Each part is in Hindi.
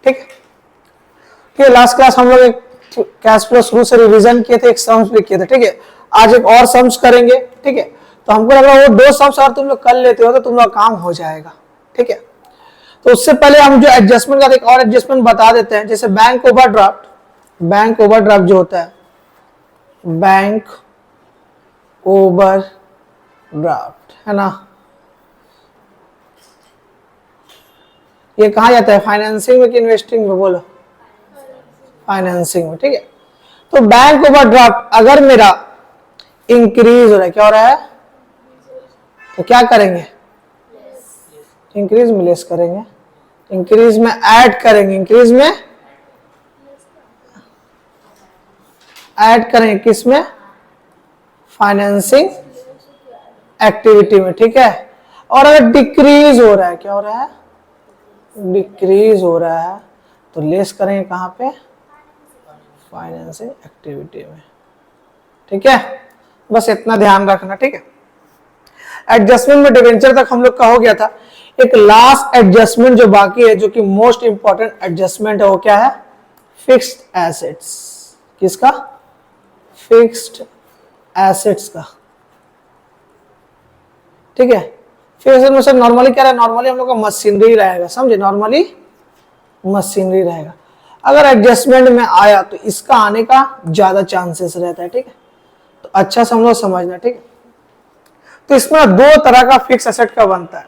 ठीक है। ठीक, लास्ट क्लास हम लोग एक कैश फ्लो शुरू से रिवीजन किए थे, एक सम्स भी किए थे। ठीक है, आज एक और सम्स करेंगे। ठीक है, तो हमको लग रहा है वो 2 सम्स अगर तुम लोग कर लेते हो तो तुम लोग काम हो जाएगा। ठीक है, तो उससे पहले हम जो एडजस्टमेंट का एक और एडजस्टमेंट बता देते हैं। जैसे बैंक ओवरड्राफ्ट, बैंक ओवरड्राफ्ट जो होता है, बैंक ओवरड्राफ्ट है ना, ये कहा जाता है, फाइनेंसिंग में कि इन्वेस्टिंग में? बोलो, फाइनेंसिंग में। ठीक है, तो बैंक ओवरड्राफ्ट अगर मेरा इंक्रीज हो रहा है, क्या हो रहा है, तो क्या करेंगे, इंक्रीज में लेस करेंगे, इंक्रीज में ऐड करेंगे, इंक्रीज में ऐड करेंगे, किस में, फाइनेंसिंग एक्टिविटी में। ठीक है, और अगर डिक्रीज हो रहा है, क्या हो रहा है, डिक्रीज हो रहा है, तो लेस करेंगे कहां पे, फाइनेंसिंग एक्टिविटी में। ठीक है, बस इतना ध्यान रखना। ठीक है, एडजस्टमेंट में डिवेंचर तक हम लोग का हो गया था। एक लास्ट एडजस्टमेंट जो बाकी है, जो कि मोस्ट इंपॉर्टेंट एडजस्टमेंट है, वो क्या है, फिक्स्ड एसेट्स। किसका, फिक्स्ड एसेट्स का। ठीक है, फिक्स्ड में से नॉर्मली क्या रहा है, नॉर्मली हम लोग का मशीनरी रहेगा, समझे, नॉर्मली मशीनरी रहेगा। अगर एडजस्टमेंट में आया तो इसका आने का ज्यादा चांसेस रहता है। ठीक है, तो अच्छा से हम लोग समझना। ठीक है, तो इसमें 2 तरह का फिक्स एसेट का बनता है।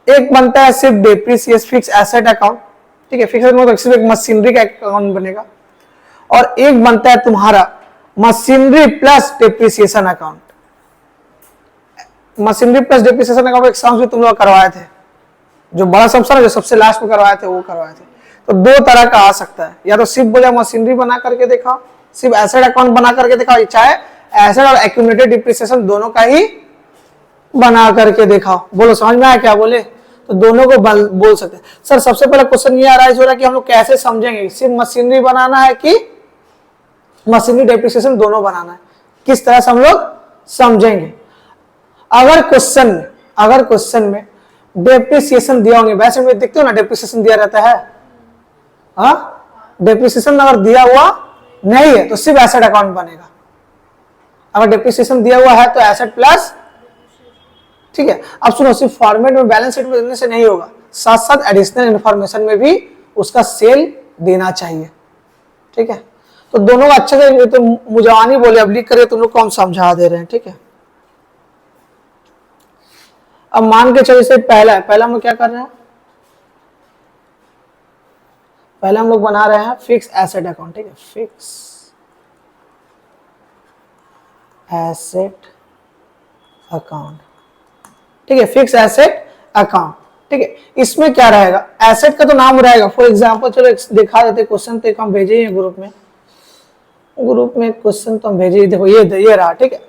एक बनता है सिर्फ डेप्रिसिएशन फिक्स एसेट अकाउंट। ठीक है, फिक्स मतलब सिर्फ एक मशीनरी का अकाउंट बनेगा, और एक बनता है तुम्हारा machinery plus depreciation account. Machinery plus depreciation account exams भी तुम लोग करवाए थे, जो बड़ा सम जो सबसे लास्ट में करवाए थे वो करवाए थे। तो 2 तरह का आ सकता है, या तो सिर्फ बोले मशीनरी बना करके दिखाओ, सिर्फ एसेट अकाउंट बना करके दिखाओ, चाहे एसेट और एक्यूमुलेटेड डिप्रिसिएशन दोनों का ही बना करके दिखाओ। बोलो समझ में आया क्या बोले, तो दोनों को बोल सकते हैं। सर सबसे पहले क्वेश्चन ये अराइज हो रहा है कि हम लोग कैसे समझेंगे, सिर्फ मशीनरी बनाना है कि मशीनरी डेप्रिसिएशन दोनों बनाना है, किस तरह से हम लोग समझेंगे। अगर क्वेश्चन में डेप्रिसिएशन दिया होंगे, वैसे में देखते हो ना डेप्रिसिएशन दिया रहता है, हाँ, डेप्रिसिएशन अगर दिया हुआ नहीं है तो सिर्फ एसेट अकाउंट बनेगा। अगर डेप्रिसिएशन दिया हुआ है तो एसेट प्लस। ठीक है, अब सुनो, सिर्फ फॉर्मेट में बैलेंस शीट में देने से नहीं होगा, साथ साथ एडिशनल इंफॉर्मेशन में भी उसका सेल देना चाहिए। ठीक है, तो दोनों का अच्छे से, तो मुजावानी बोले, अब लिख करके तुम लोग को हम समझा दे रहे हैं। ठीक है, अब मान के चलो इसे पहला हम लोग क्या कर रहे हैं, पहले हम लोग बना रहे हैं फिक्स एसेट अकाउंट। ठीक है, फिक्स एसेट अकाउंट। ठीक है, फिक्स एसेट अकाउंट। ठीक है, इसमें क्या रहेगा, एसेट का तो नाम रहेगा। फॉर एग्जांपल चलो दिखा देते क्वेश्चन, तो हम भेजे हैं ग्रुप में क्वेश्चन तो हम भेजे, देखो ये रहा। ठीक है,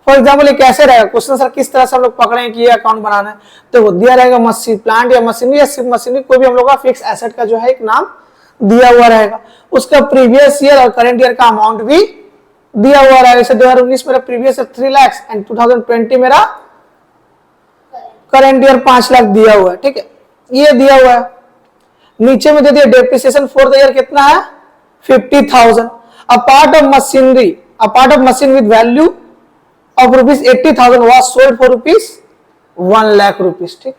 फॉर एग्जांपल ये कैसे रहेगा क्वेश्चन, सर किस तरह से हम लोग पकड़े कि ये अकाउंट बनाना है, तो वो दिया रहेगा मशीन प्लांट या मशीनरी, या सिर्फ मशीनरी, कोई भी हम लोग का फिक्स एसेट का जो है एक नाम दिया हुआ रहेगा। उसका प्रीवियस ईयर और करंट ईयर का अमाउंट भी दिया हुआ रहेगा। जैसे 2019 मेरा प्रीवियस ईयर 3 लाख एंड 2020 मेरा करंट ईयर 5 लाख दिया हुआ है। ठीक है, ये दिया हुआ है। नीचे में दे दिया डेप्रिसिएशन फॉर द ईयर कितना है, 50,000। Apart of machine with value of ₹80,000 was sold for ₹1 lakh. ठीक,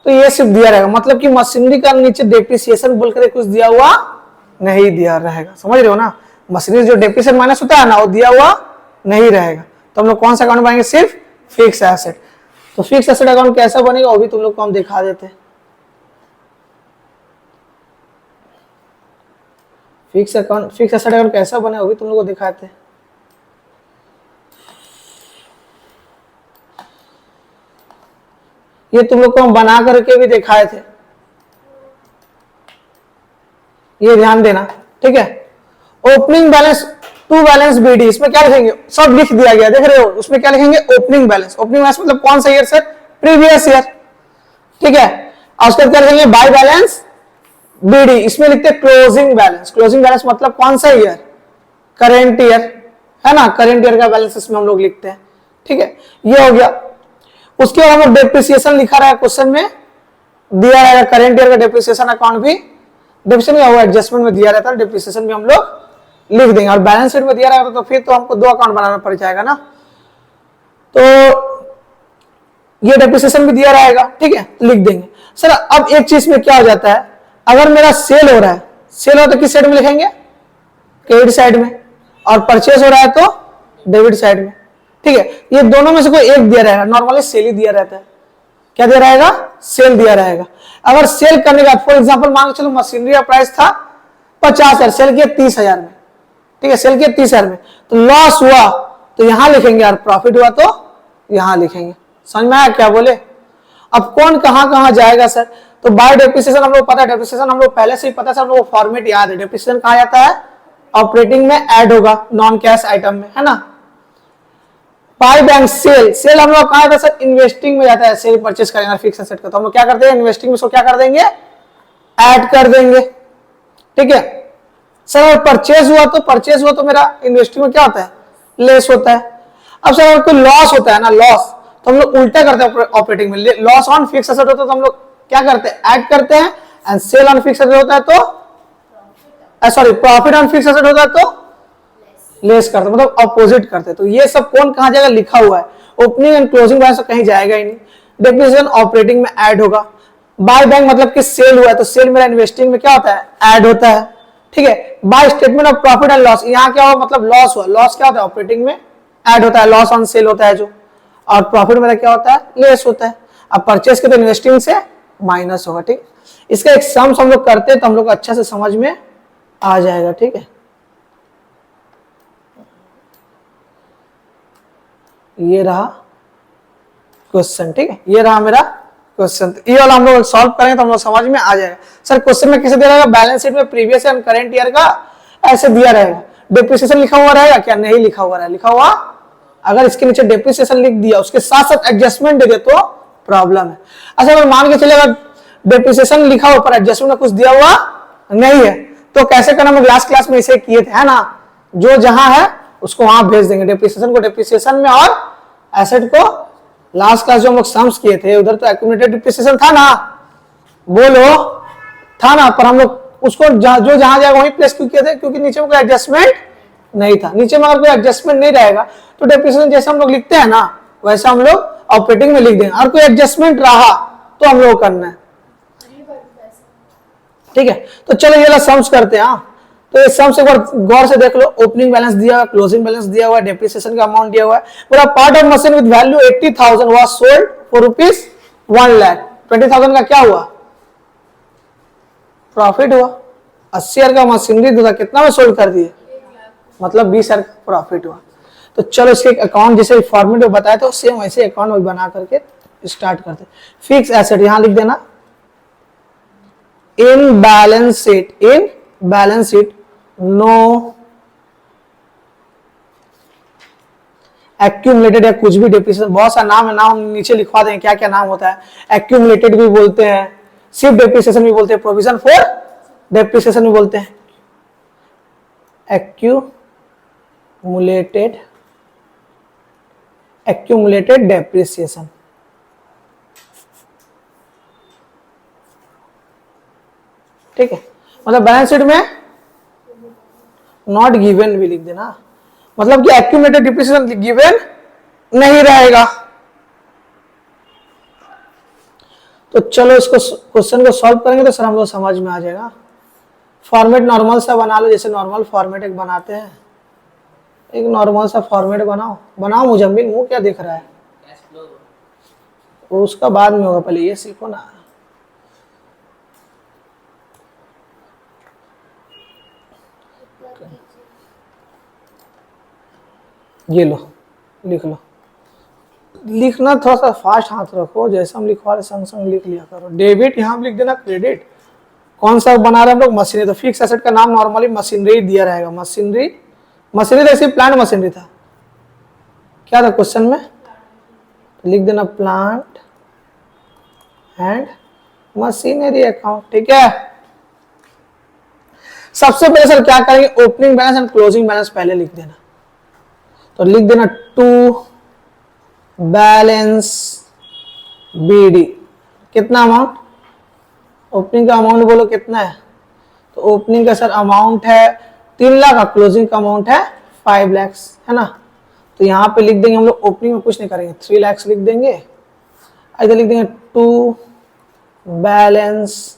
तो ये सिर्फ दिया रहेगा, मतलब कि मशीनरी का नीचे डेप्रिसिएशन बोलकर कुछ दिया हुआ नहीं दिया रहेगा। समझ रहे हो ना, मशीनरी जो डेप्रिसिएशन माइनस होता है ना, वो दिया हुआ नहीं रहेगा। तो हम लोग कौन सा अकाउंट बनाएंगे, सिर्फ फिक्स एसेट। तो फिक्स एसेट अकाउंट कैसा बनेगा वो भी तुम लोग को हम दिखा देते हैं। फिक्स एसेट अकाउंट कैसा बने वो भी तुम लोग को दिखाते हैं। ये तुम लोग को हम बना करके भी दिखाए थे, ये ध्यान देना। ठीक है, opening balance to balance BD, इसमें क्या लिखेंगे, सब लिख दिया गया, देख रहे हो। उसमें क्या लिखेंगे, ओपनिंग बैलेंस। ओपनिंग बैलेंस मतलब कौन सा ईयर सर, प्रीवियस ईयर। ठीक है, और उसके बाद क्या लिखेंगे, बाय बैलेंस बीडी। इसमें लिखते हैं क्लोजिंग बैलेंस। क्लोजिंग बैलेंस मतलब कौन सा ईयर, करेंट ईयर, है ना, करेंट ईयर का बैलेंस इसमें हम लोग लिखते हैं। ठीक है, ये हो गया। उसके बाद डेप्रिसिएशन लिखा रहेगा, क्वेश्चन में दिया रहेगा, करेंट ईयर का डेप्रिसिएशन अकाउंट भी डेप्रिसिएशन क्या हुआ, एडजस्टमेंट में दिया रहता है, डेप्रिसिएशन में हम लोग लिख देंगे। और बैलेंस शीट में दिया रहेगा तो फिर तो हमको दो अकाउंट बनाना पड़ जाएगा ना, तो ये डेप्रिसिएशन भी दिया रहेगा, ठीक है, लिख देंगे। सर अब एक चीज में क्या हो जाता है, अगर मेरा सेल हो रहा है, सेल हो तो किस साइड में लिखेंगे, क्रेडिट साइड में, और परचेज हो रहा है तो डेबिट साइड में, ठीक है। ये दोनों में से कोई एक दिया रहेगा, नॉर्मली सेल ही दिया रहता है। क्या दिया रहेगा, सेल दिया रहेगा। अगर सेल करने का फॉर एग्जांपल मान के चलो मशीनरी का प्राइस था 50,000, सेल किया 30,000 में, ठीक है, सेल किया 30,000 में, तो लॉस हुआ तो यहां लिखेंगे, और प्रॉफिट हुआ तो यहां लिखेंगे। समझ में आया क्या बोले। अब कौन कहां कहां जाएगा सर, तो बाय डेप्रिसिएशन हम लोग पता है, डेप्रिसिएशन हम लोग पहले से ही पता है, सब लोगों को फॉर्मेट याद है। डेप्रिसिएशन कहा जाता है, ऑपरेटिंग में ऐड होगा नॉन कैश आइटम में, है ना। बाय बैंक सेल, सेल हम लोग कहा जाता है सर, इन्वेस्टिंग में जाता है। सेल परचेज करेंगे फिक्स एसेट का, तो हम लोग क्या करते हैं, इन्वेस्टिंग में इसको क्या कर देंगे, ऐड कर देंगे, ठीक है। सर अगर परचेज हुआ तो मेरा इन्वेस्टिंग में क्या होता है, लेस होता है। अब सर अगर कोई लॉस होता है ना, लॉस, तो हम लोग उल्टा करते हैं ऑपरेटिंग में। लॉस ऑन फिक्स एसेट होता है तो हम लोग क्या करते हैं, ऐड करते हैं, and sale on fix asset होता है तो sorry, profit on fix asset होता है तो लेस करते हैं, मतलब अपोजिट करते हैं। तो ये सब कौन कहां जाएगा, लिखा हुआ है। ओपनिंग एंड क्लोजिंग बैलेंस कहीं जाएगा ही नहीं। डेप्रिसिएशन ऑपरेटिंग में ऐड होगा। बाय बैंक मतलब कि सेल हुआ है, तो सेल मेरा इन्वेस्टिंग में क्या होता है, ऐड होता है, ठीक है। By statement of profit and loss, यहाँ क्या हुआ, मतलब लॉस हुआ, लॉस क्या होता है, ऑपरेटिंग में ऐड होता है, लॉस ऑन सेल होता है जो, और प्रॉफिट मेरा क्या होता है, लेस होता है। अब परचेस के तो इन्वेस्टिंग से माइनस होगा, ठीक। इसका एक सम्स हम लोग करते हैं तो हम लोग अच्छा से समझ में आ जाएगा, ठीक है। ये रहा क्वेश्चन, ठीक है, ये रहा मेरा क्वेश्चन। ये वाला हम लोग सॉल्व करेंगे तो हम लोग समझ में आ जाएगा। सर क्वेश्चन में कैसे दिया रहेगा, बैलेंस शीट में प्रीवियस एंड करंट ईयर का ऐसे दिया रहेगा। डेप्रिसिएशन लिखा हुआ रहेगा क्या, नहीं लिखा हुआ रहेगा, लिखा हुआ, अगर इसके नीचे डेप्रिसिएशन लिख दिया उसके साथ साथ एडजस्टमेंट दे दे तो प्रॉब्लम है। अच्छा अगर मान के चलेगा डेप्रिसिएशन लिखा हुआ पर एडजस्टमेंट में कुछ दिया हुआ नहीं है, तो कैसे करना, हम लास्ट क्लास में इसे किए थे, है ना। जो जहां है उसको वहां भेज देंगे, डेप्रिसिएशन को डेप्रिसिएशन में और एसेट को, लास्ट क्लास जो हम लोग सम्स किए थे उधर तो एक्यूमुलेटेड डेप्रिसिएशन था ना, बोलो था ना, पर हम लोग उसको जो जहां जाएगा वहीं प्लेस क्यों किए थे, क्योंकि नीचे में कोई एडजस्टमेंट नहीं था। नीचे में अगर कोई एडजस्टमेंट नहीं रहेगा तो डेप्रिसिएशन जैसे हम लोग लिखते हैं ना वैसे हम लोग ऑपरेटिंग में लिख देंगे, और कोई एडजस्टमेंट रहा तो हम लोग करना है, ठीक है। तो चलो ये सम्स करते हैं। तो ये सम्स एक बार गौर से देख लो, ओपनिंग बैलेंस दिया हुआ, क्लोजिंग बैलेंस दिया हुआ है, डेप्रिसिएशन का अमाउंट दिया हुआ है। पूरा part of machine with value 80,000 was sold for rupees 1 lakh. 20,000 का क्या हुआ, प्रॉफिट हुआ। 80,000 का मशीनरी था, कितना में सोल्ड कर दिए, मतलब 20,000 का प्रॉफिट हुआ। तो चलो इसके अकाउंट जैसे फॉर्मेट में बताया तो सेम वैसे अकाउंट बना करके स्टार्ट करते। फिक्स एसेट यहां लिख देना, in balance sheet no accumulated या कुछ भी डेप्रिसिएशन, बहुत सा नाम है, नाम हम नीचे लिखवा देंगे क्या क्या नाम होता है। एक्यूमुलेटेड भी बोलते हैं, सिर्फ डेप्रिसिएशन भी बोलते हैं, प्रोविजन फॉर डेप्रिसिएशन भी बोलते हैं। एक्यूमुलेटेड डेप्रिसिएशन, ठीक है। मतलब बैलेंस शीट में नॉट गिवन भी लिख देना, मतलब कि एक्यूमुलेटेड डेप्रिसिएशन गिवन नहीं रहेगा। तो चलो इसको क्वेश्चन को सॉल्व करेंगे तो सर हम लोग समझ में आ जाएगा। फॉर्मेट नॉर्मल सा बना लो, जैसे नॉर्मल फॉर्मेट एक बनाते हैं, एक नॉर्मल सा फॉर्मेट बनाओ मुजम्मिल, मुंह क्या दिख रहा है, वो उसका बाद में होगा, पहले ये सीखो ना। ये लो, लिख लो, लिखना थोड़ा सा फास्ट हाथ रखो, जैसे हम लिखवा रहे संग संग लिख लिया करो। डेबिट यहाँ लिख देना, क्रेडिट कौन सा बना रहे हम लोग, मशीनरी। तो फिक्स एसेट का नाम नॉर्मली मशीनरी दिया रहेगा, मशीनरी तो ऐसी प्लांट मशीनरी था, क्या था क्वेश्चन में, लिख देना प्लांट एंड मशीनरी अकाउंट, ठीक है। सबसे पहले सर क्या करेंगे, opening balance and closing balance पहले लिख देना। तो लिख देना टू बैलेंस बीडी, कितना अमाउंट, ओपनिंग का अमाउंट बोलो कितना है तो ओपनिंग का सर अमाउंट है 3 लाख और क्लोजिंग का अमाउंट है 5 लाख, है ना। तो यहाँ पे लिख देंगे हम लोग, ओपनिंग में कुछ नहीं करेंगे, 3 लाख लिख देंगे। इधर लिख देंगे टू बैलेंस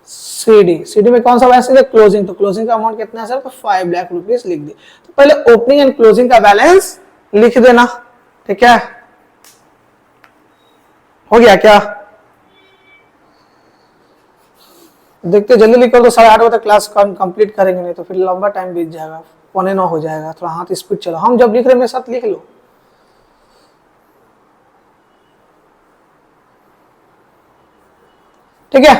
सीडी में कौन सा बैलेंस है, क्लोजिंग। तो क्लोजिंग का अमाउंट कितना है सर, तो 5 लाख रुपीज लिख दिए। तो पहले ओपनिंग एंड क्लोजिंग का बैलेंस लिख देना, ठीक है। हो गया क्या, देखते जल्दी लिख कर, तो 8:30 बजे तक क्लास कंप्लीट करेंगे, नहीं तो फिर लंबा टाइम बीत जाएगा, 9:15 हो जाएगा। थोड़ा हाथ स्पीड चलो, हम जब लिख रहे हैं मेरे साथ लिख लो। ठीक है,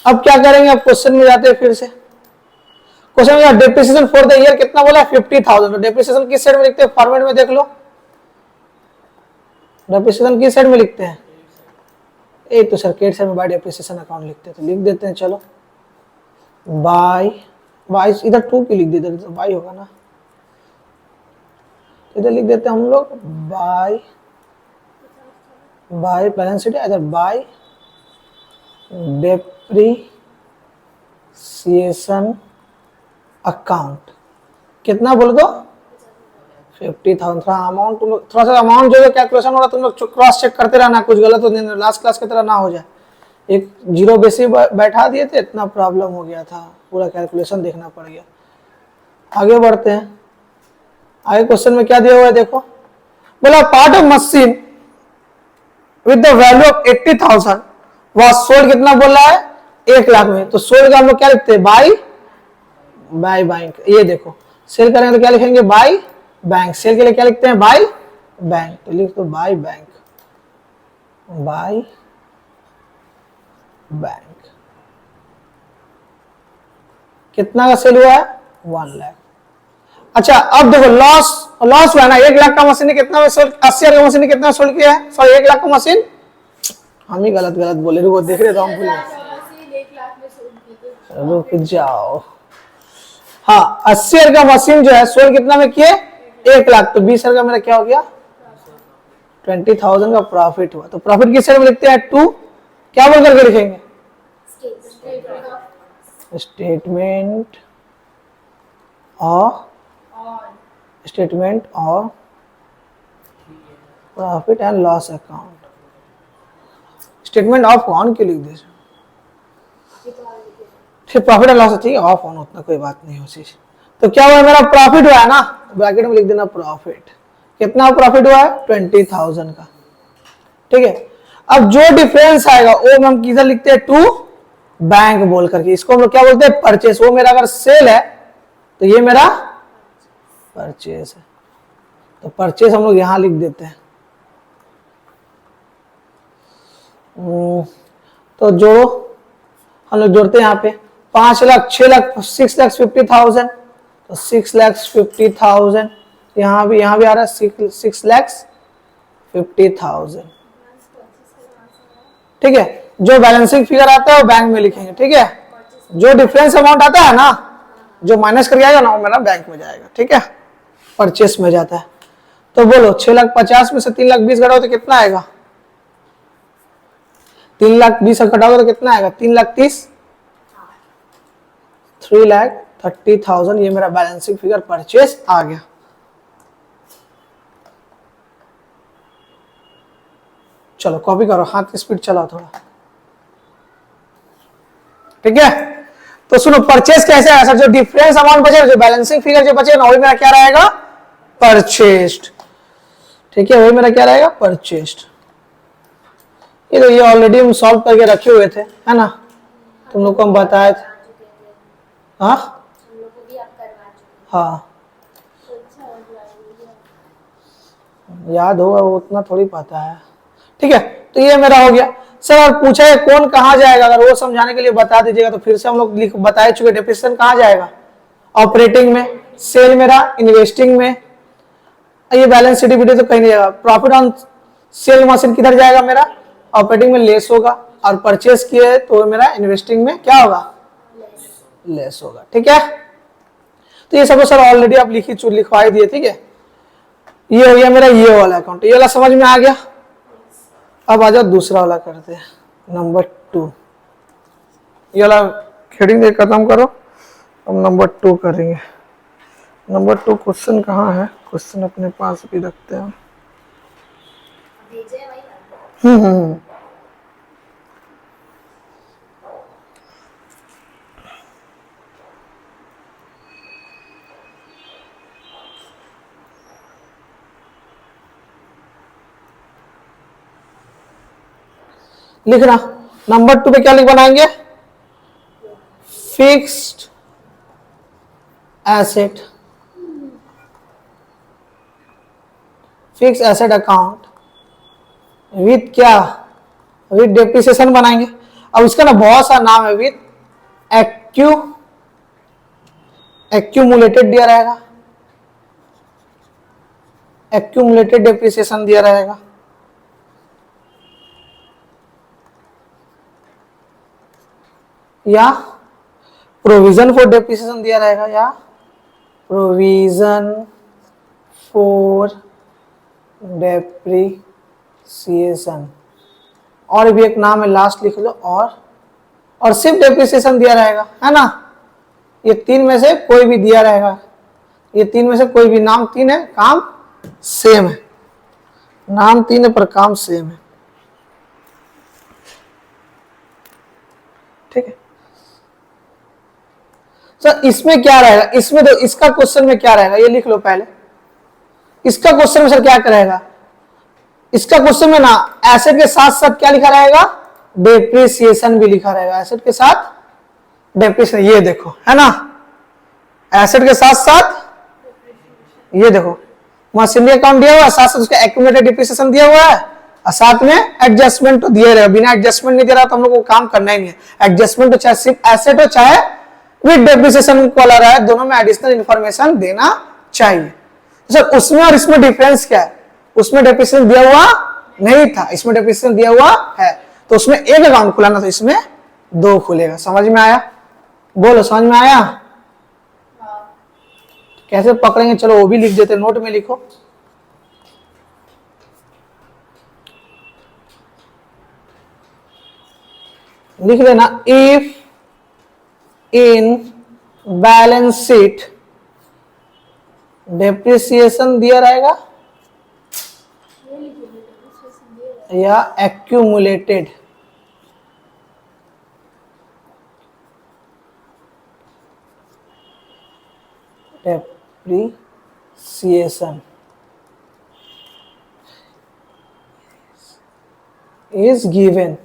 अब क्या करेंगे, अब क्वेश्चन में जाते हैं फिर से। क्वेश्चन में डेप्रिसिएशन फॉर द ईयर कितना बोला, 50,000। तो डेप्रिसिएशन किस साइड में लिखते हैं, फॉर्मेट में देख लो, डेप्रिसिएशन किस साइड में लिखते हैं, एक तो सर क्रेडिट साइड में बाय डेप्रिसिएशन अकाउंट लिखते हैं, तो लिख देते हैं। चलो बाय इधर 2 की लिख देते, इधर तो बाय होगा ना, इधर लिख देते हैं हम लोग बाय बैलेंस शीट, इधर बाय डेप्रिसिएशन अकाउंट कितना बोल दो, 50,000। थोड़ा अमाउंट तुम लोग, थोड़ा सा अमाउंट जो है कैलकुलेशन हो रहा है, तुम लोग क्रॉस चेक करते रहना, कुछ गलत हो नहीं, लास्ट क्लास की तरह ना हो जाए। एक जीरो बेसी बैठा दिए थे, इतना प्रॉब्लम हो गया था, पूरा कैलकुलेशन देखना पड़ गया। आगे बढ़ते हैं, आगे क्वेश्चन में क्या दिया हुआ है देखो, बोला part of machine with the value of 80,000 वह सोल्ड, कितना बोल रहा है, 1 लाख में। तो सोल्ड का हम लोग क्या लिखते हैं, बाय बैंक। ये देखो सेल करेंगे तो क्या लिखेंगे, बाय बैंक। सेल के लिए क्या लिखते हैं, बाय बैंक। तो लिख दो बाय बैंक, कितना का सेल हुआ है, 1 लाख। अच्छा अब देखो लॉस हुआ ना, 1 लाख का मशीन ने कितना में सोल्ड, 80,000 का मशीन ने कितना सोल्ड किया है, सॉरी 1 लाख का मशीन, हम ही गलत बोले, रुको देख रहे रॉन्ग बोले, रुक जाओ। हाँ 80,000 का मशीन जो है सोल्ड कितना में किए, 1 लाख। तो 20,000 का मेरा क्या हो गया, 20,000 का प्रॉफिट हुआ। तो प्रॉफिट किस साइड में लिखते हैं, 2, क्या बोल करके लिखेंगे, statement of profit and loss account. Statement of on क्यों लिख दे, फिर प्रॉफिट एंड लॉस, ठीक है ऑफ ऑन, उतना कोई बात नहीं हो चीज। तो क्या हुआ, मेरा प्रॉफिट हुआ है ना, ब्रैकेट में लिख देना प्रॉफिट, कितना प्रॉफिट हुआ है, 20,000 का। ठीक है, अब जो डिफरेंस आएगा वो हम किधर लिखते हैं, टू बैंक बोल करके, इसको हम लोग क्या बोलते हैं, परचेस। वो मेरा अगर सेल है तो ये मेरा परचेस है, तो परचेस हम लोग यहां लिख देते हैं। तो जोड़ो, हम लोग जोड़ते हैं यहाँ पे 5 लाख, 6 लाख, 6,50,000, तो 6,50,000, यहाँ भी आ रहा है 6,50,000। ठीक है, जो बैलेंसिंग फिगर आता है वो बैंक में लिखेंगे। ठीक है, जो डिफरेंस अमाउंट आता है ना, जो माइनस करके आएगा ना, वो मेरा बैंक में जाएगा। ठीक है, परचेस में जाता है। तो बोलो 6,50,000 में से 3,20,000 घटाओ तो कितना आएगा, 3,20,000 घटाओगे तो कितना आएगा, 3,30,000, 3,30,000। ये मेरा बैलेंसिंग फिगर परचेस आ गया। चलो कॉपी करो, हाथ की स्पीड चलाओ थोड़ा। ठीक है, तो सुनो परचेस कैसे है सर, जो डिफरेंस अमाउंट बचे, जो बैलेंसिंग फिगर जो बचे ना, वही मेरा क्या रहेगा, परचेस्ड। ठीक है, वही मेरा क्या रहेगा, परचेस्ड। ये तो ये ऑलरेडी हम सॉल्व करके रखे हुए थे, है ना, तुम लोग को हम बताए थे। हाँ हाँ याद होगा, वो उतना थोड़ी पता है। ठीक है, तो ये मेरा हो गया। सर पूछा है कौन कहाँ जाएगा, अगर वो समझाने के लिए बता दीजिएगा तो फिर से हम लोग बताए चुके, डेप्रिसिएशन कहाँ जाएगा, ऑपरेटिंग में, सेल मेरा इन्वेस्टिंग में, ये बैलेंस शीट तो कहीं नहीं जाएगा। प्रॉफिट ऑन सेल मशीन किधर जाएगा, मेरा ऑपरेटिंग में लेस होगा, और परचेस किए तो मेरा इन्वेस्टिंग में क्या होगा, लेस होगा। ठीक है, तो ये सब सर ऑलरेडी आप लिखवा दिए। ठीक है, ये हो गया मेरा ये वाला अकाउंट, ये वाला समझ में आ गया। अब आ जाओ दूसरा वाला करते हैं, नंबर 2। ये वाला हेडिंग दे खत्म करो। अब नंबर 2 करेंगे। नंबर 2 क्वेश्चन कहाँ है? क्वेश्चन अपने पास भी रखते हैं। हम्म। लिखना नंबर 2 पे क्या लिख बनाएंगे? Fixed asset, fix asset account with क्या? विथ डेप्रिसिएशन बनाएंगे। अब इसका ना बहुत सा नाम है। विथ एक्यूमुलेटेड दिया रहेगा, एक्यूमुलेटेड डेप्रिसिएशन दिया रहेगा, या प्रोविजन फॉर डेप्रिसिएशन दिया रहेगा, या प्रोविजन फॉर डेप्रिसिएशन। और भी एक नाम है, लास्ट लिख लो। और सिर्फ डेप्रिसिएशन दिया रहेगा, है ना? ये 3 में से कोई भी दिया रहेगा। ये 3 में से कोई भी, नाम 3 है, काम सेम है। नाम 3 है पर काम सेम है। ठीक है सर। इसमें क्या रहेगा? इसमें तो इसका क्वेश्चन में क्या रहेगा ये लिख लो पहले। इसका क्वेश्चन में सर क्या करेगा? इसका क्वेश्चन में ना एसेट के साथ साथ क्या लिखा रहेगा? डेप्रिसिएशन भी लिखा रहेगा। एसेट के साथ डेप्रिसिएशन, ये देखो, है ना? एसेट के साथ साथ ये देखो, मशीनरी अकाउंट दिया हुआ है, साथ साथ उसका एक्यूमुलेटेड डेप्रिसिएशन दिया हुआ है, और साथ में एडजस्टमेंट तो दिए रहेगा। बिना एडजस्टमेंट नहीं दे रहा तो हम लोग को काम करना ही नहीं है। एडजस्टमेंट तो चाहे सिर्फ एसेट हो चाहे विद डेप्रिसिएशन वाला रहा है, दोनों में एडिशनल इंफॉर्मेशन देना चाहिए। सर उसमें और इसमें डिफरेंस क्या है? उसमें डेप्रिसिएशन दिया हुआ नहीं था, इसमें डेप्रिसिएशन दिया हुआ है। तो उसमें एक अकाउंट खुलाना, तो इसमें 2 खुलेगा। समझ में आया? बोलो, समझ में आया? कैसे पकड़ेंगे? चलो वो भी लिख देते, नोट में लिखो। लिख लेना, if in balance sheet depreciation दिया रहेगा या एक्यूमुलेटेड, डेप्रिसिएशन इज गिवन।